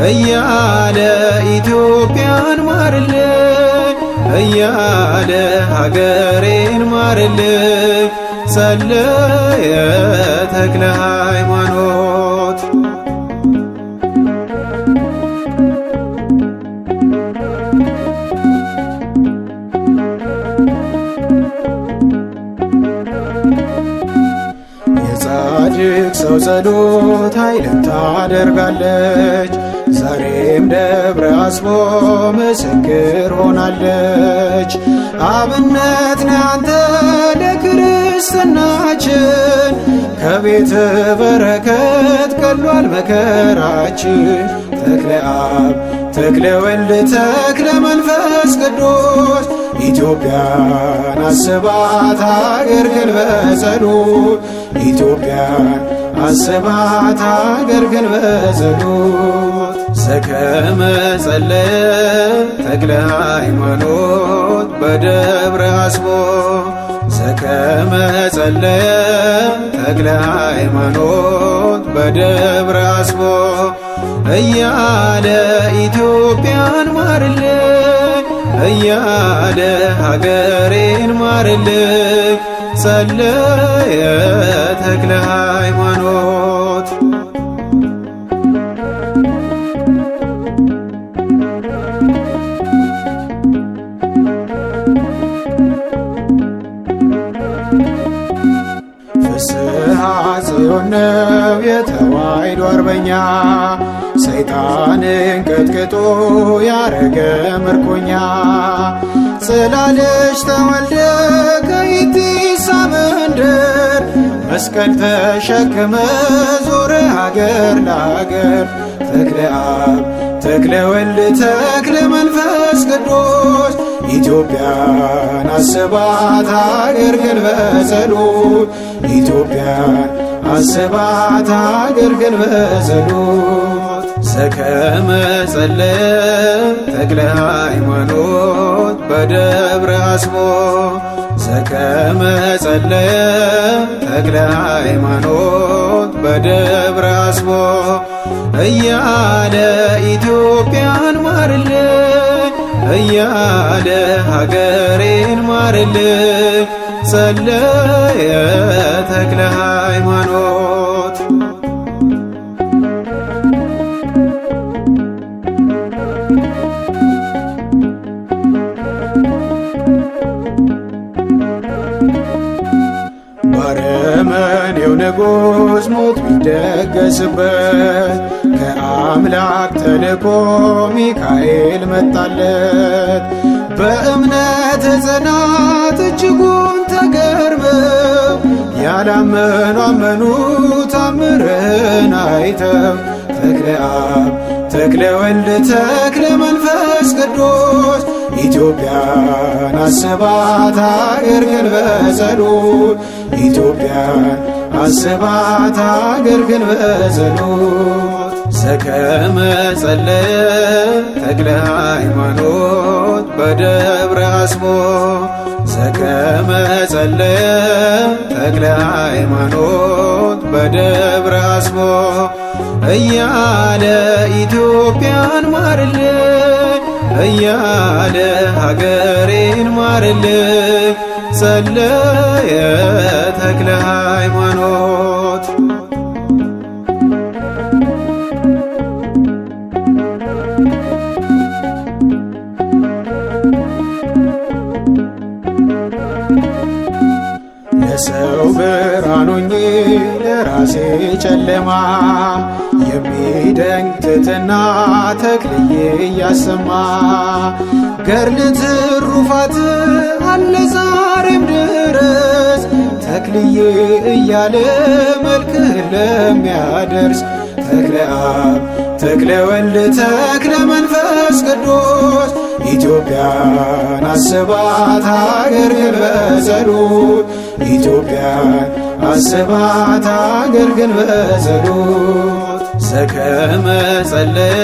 እያለ ኢትዮጵያን ማርልኝ እያለ ሀገሬን ማርልኝ ጸለየ ተክለ ሃይማኖት የጻድቅ ሰው ጸሎት ኃይልን ታደርጋለች። ዛሬም ደብረ አስቦ ምስክር ሆናለች። አብነት ነህ አንተ ለክርስትናችን ከቤት በረከት ቀሏል መከራችን። ተክለ አብ ተክለ ወልድ ተክለ መንፈስ ቅዱስ ኢትዮጵያን አስባት አገርህን በጸሎት ኢትዮጵያን አስባት አገርህን በጸሎት ዘከመ ጸለየ ተክለ ሃይማኖት በደብረ አስቦ ዘከመ ጸለየ ተክለ ሃይማኖት በደብረ አስቦ እያለ ኢትዮጵያን ማርልኝ እያለ ሀገሬን ማርልኝ ጸለየ ተክለ ሃይማኖት ፍስሐ ጽዮን ነው የተዋሕዶ አርበኛ ሰይጣንን ቀጥቅጦ ያረገ ምርኮኛ ጽላለች ተወልደ ከኢቲሳ መንደር መስቀል ተሸክመ ዞረ ሀገር ለሀገር ተክለ አብ ተክለ ወልድ ተክለ መንፈስ ቅዱስ ኢትዮጵያን አስባት አገርህን በጸሎት ኢትዮጵያን አስባት አገርህን በጸሎት ዘከመ ጸለየ ተክለ ሃይማኖት በደብረ አስቦ ዘከመ ጸለየ ተክለ ሃይማኖት በደብረ አስቦ እያለ ኢትዮጵያን ማርልኝ እያለ ሀገሬን ማርልኝ ጸለየ ተክለ ሃይማኖት ባረመኔው ንጉሥ ሞት ቢደገስበት ከአምላክ ተልኮ ሚካኤል መጣለት። በእምነት ጽናት እጅጉን ተገርመው ያላመኑ አመኑ ታምርህን አይተው ተክለ አብ ተክለ ወልድ ተክለ መንፈስ ቅዱስ ኢትዮጵያን አስባት አገልግል በጸሎት ኢትዮጵያን አስባት አገልግል በጸሎት ዘከመ ጸለየ ተክለ ሃይማኖት በደብረ አስቦ ዘከመ ጸለየ ተክለ ሃይማኖት በደብረ አስቦ እያለ ኢትዮጵያን ማርልኝ እያለ ሀገሬን ማርልኝ ጸለየ ተክለ ሃይማኖት። ለሰው ብርሃን ሆኜ ለራሴ ጨለማ የሚደንቅ ትሕትና ተክልዬ እያሰማ ገድል ትሩፋት አለ ዛሬም ድረስ ተክልዬ እያለ መልክህን ለሚያደርስ ተክለ አብ ተክለ ወልድ ተክለ መንፈስ ቅዱስ ኢትዮጵያን አስባት አገልግል በጸሎት ኢትዮጵያን አስባት አገልግል በጸሎት ዘከመ ጸለየ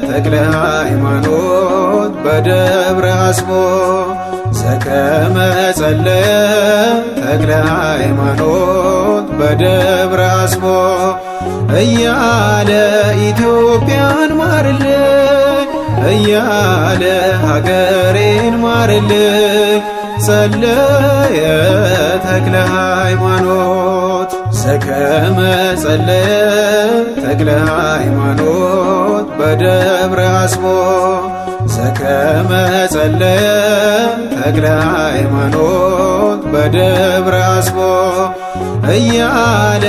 ተክለ ሃይማኖት በደብረ አስቦ ዘከመ ጸለየ ተክለ ሃይማኖት በደብረ አስቦ እያለ ኢትዮጵያን ማርልኝ እያለ ሀገሬን ማርልኝ ጸለየ ተክለ ሃይማኖት ዘከመ ጸለየ ተክለ ሃይማኖት በደብረ አስቦ ዘከመ ጸለየ ተክለ ሃይማኖት በደብረ አስቦ እያለ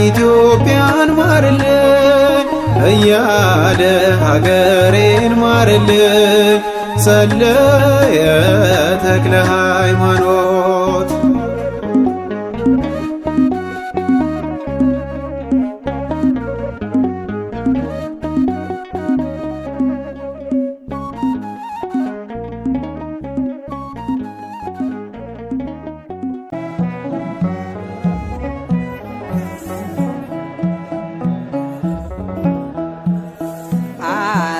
ኢትዮጵያን ማርልኝ እያለ ሀገሬን ማርልኝ ጸለየ ተክለ ሃይማኖት።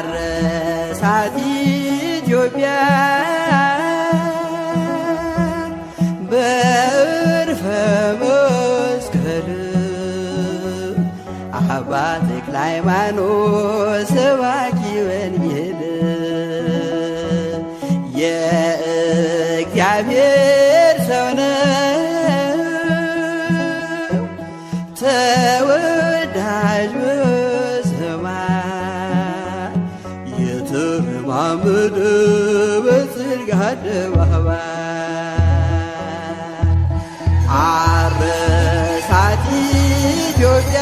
አረሳት ኢትዮጵያ በዕርፈ መስቀል አባ ተክለ ሃይማኖት ሰባኪ ወንጌል የእግዚአብሔር ሰው ነው ተወዳጅ በሰማይ የተረማመደ በጽድቅ አደባባይ አረሳት ኢትዮጵያ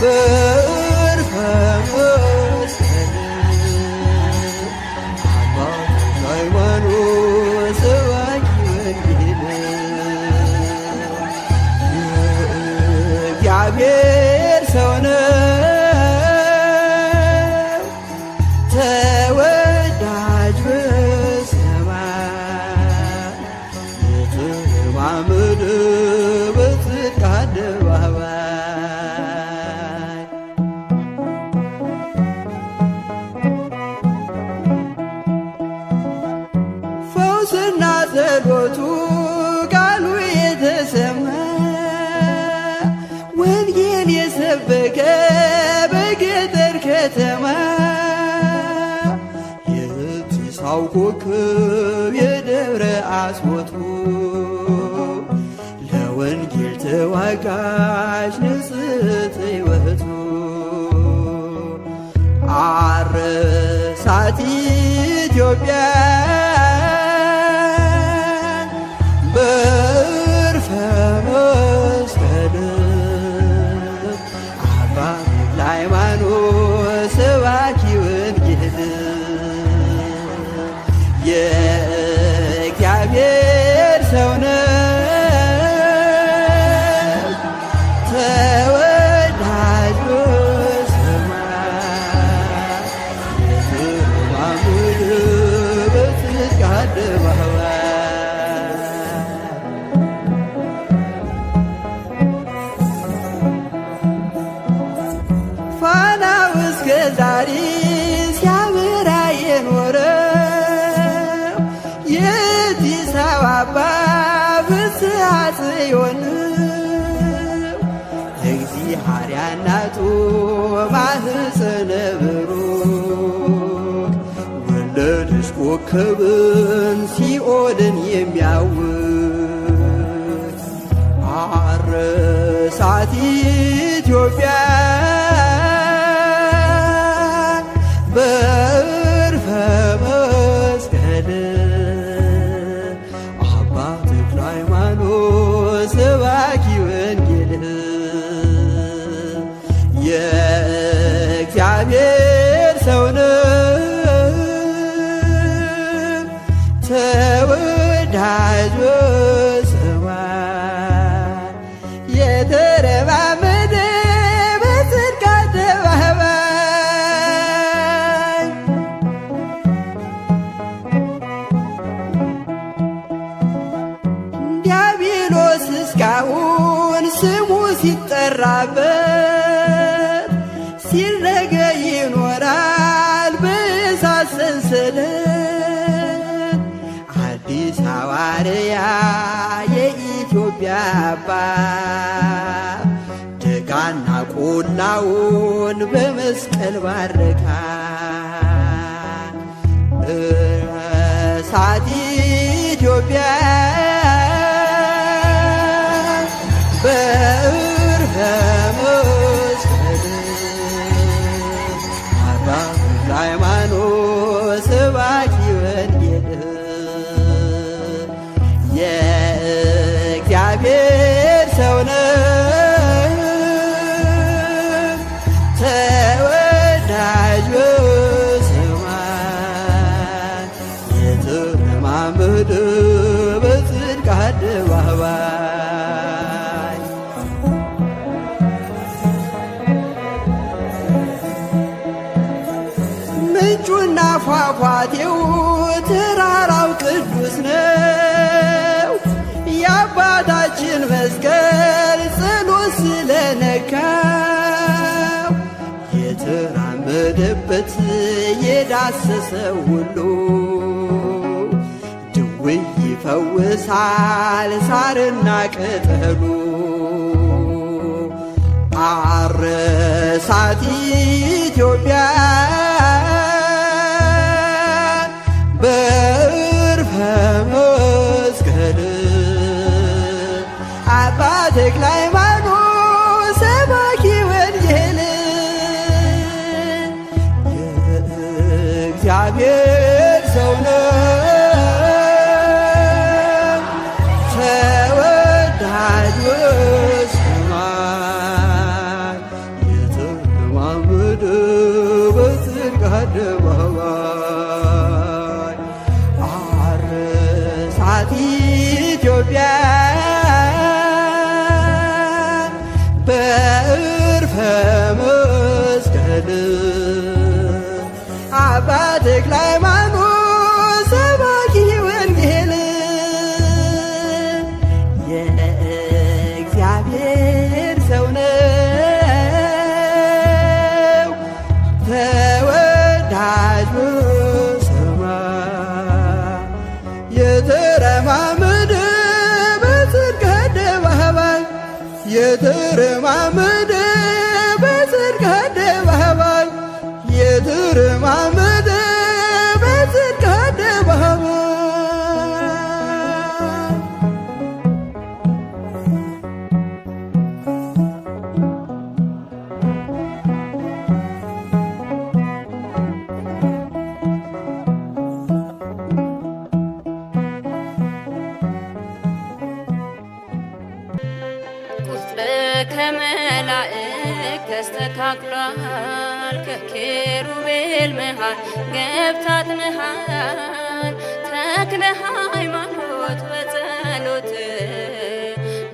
በዕርፈ መስቀል አባ ተክለ ሃይማኖት ሰባኪ ወንጌል የእግዚአብሔር ሰው ነው ተወዳጅ በሰማይ የተረማመደ በጽድቅ አደባባይ ፈውስና ጸሎቱ ቃሉ የተሰማ ወንጌል የሰበከ በገጠር ከተማ የትንሣኤው ኮከብ የደብረ አስቦቱ ለወንጌል ተዋጋች ንጽሕት ሕይወቱ አረሳት ኢትዮጵያ በዕርፈ መስቀል አባ ተክለ ሃይማኖት ሰባኪ ወንጌል የእግዚአብሔር ሰው ነው ተወዳጅ ሲያበራ የኖረው የአዲስ አበባ ፍስሐ ጽዮን እግዚአብሔር እናቱ ማኅፀነ ብሩክ ወለደች ኮከብን ሲኦልን የሚያውክ አረሳት ኢትዮጵያ በዕርፈ መስቀል አባ ተክለ ሃይማኖት ሰባኪ ወንጌል የእግዚአብሔር ሰው ነው ተወዳጅ በሰማይ የተረማመደ በጽድቅ አደባባይ ዲያብሎስ እስካሁን ስሙ ሲጠራበት ሲረገ ይኖራል በእሳት ሰንሰለት አዲስ ሐዋርያ የኢትዮጵያ አባት ደጋና ቆላውን በመስቀል ባረካ እሳት ኢትዮጵያ በዕርፈ መስቀል አባ ተክለ ሃይማኖት ሰባኪ ወንጌል የእግዚአብሔር ሰው ነው ተወዳጅ በሰማይ የተረማመደ በጽድቅ አደባባይ ምንጩና ፏፏቴው ተራራው ቅዱስ ነው የአባታችን መስቀል ጸሎት ስለነካው የተራመደበት የዳሰሰው ሁሉ ድውይ ይፈውሳል ሳርና ቅጠሉ አረሳት ኢትዮጵያ በዕርፈ መስቀል አባ ተክለ ሃይማኖት ሰባኪ ወንጌል የእግዚአብሔር ሰው ነው ተወዳጅ በሰማይ የተረማመደ በጽድቅ አደባባይ አረሳት ኢትዮጵያ በዕርፈ መስቀል አባ ተክለ ሃይማኖት ሰባኪ ወንጌል የእግዚአብሔር ሰው ነው ተወዳጅ በሰማይ የተረማመደ በጽድቅ አደባባይ የተረማመደ በጽድቅ አደባባይ የተረማመደ በጽድቅ አደባባይ ከመላእክት ተስተካክሏል ከኪሩቤል መሃል ገብታትንሃል ተክለ ሃይማኖት በጸሎት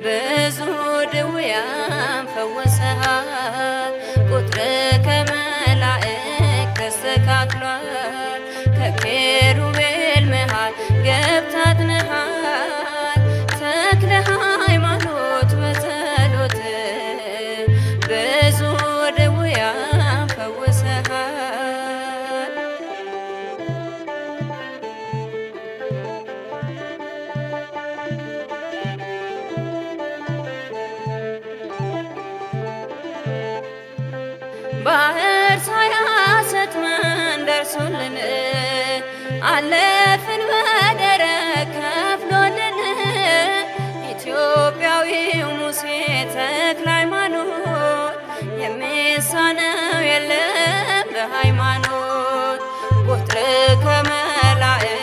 ብዙ ድውያን ፈወሰሃል ቁጥር ከመላእክት ተስተካክሏል ከኪሩቤል መሃል ገብታትንሃል ተክለ ሃይማኖት በጸሎት ብዙ ድውያን ፈወሰሃል ባህር ሳያሰጥመን ደርሶልን አለፍን በደረቅ ከፍሎልን ኢትዮጵያዊው ሙሴ ተክለ ሃይማኖት የሚሳነው የለም በሃይማኖት ቁጥር ከመላእክት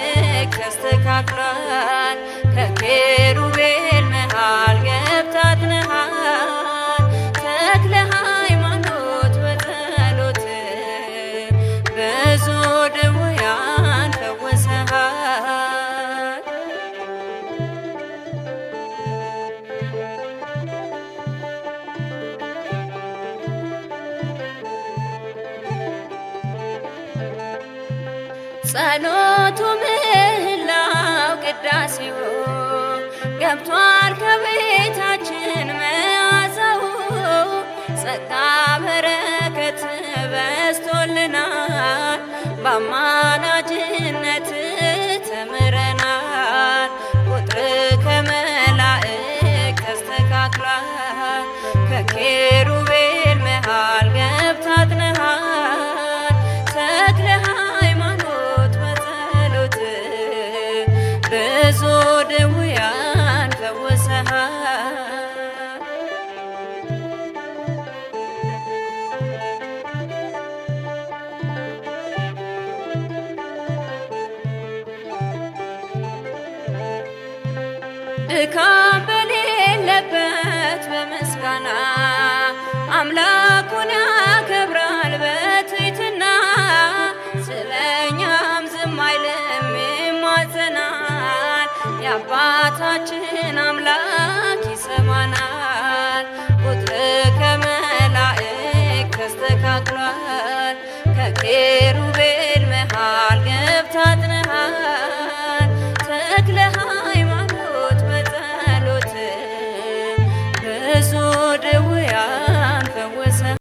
ተስተካክሏል ከኪሩቤል መሃል ገብታትነሃል ተክለ ሃይማኖት በጸሎት ብዙ ድውያን ፈውሰሃል። ጸሎቱ ምህላው ቅዳሴው ገብቷል ከቤታችን መዓዛው ጸጋ በረከት በስቶልናል በአማላጅነት ተምረናል ቁጥር ከመላእክት ተስተካክሏል ከኪሩቤል መሃል ገብታትነሃል ተክለ ሃይማኖት በጸሎት ብዙ ድውያን ፈውሰሃል። ድካም በሌለበት በምስጋና አምላኩን ያከብራል በትሕትና ስለኛም ዝም አይልም ይማጸናል የአባታችን አምላክ ይሰማናል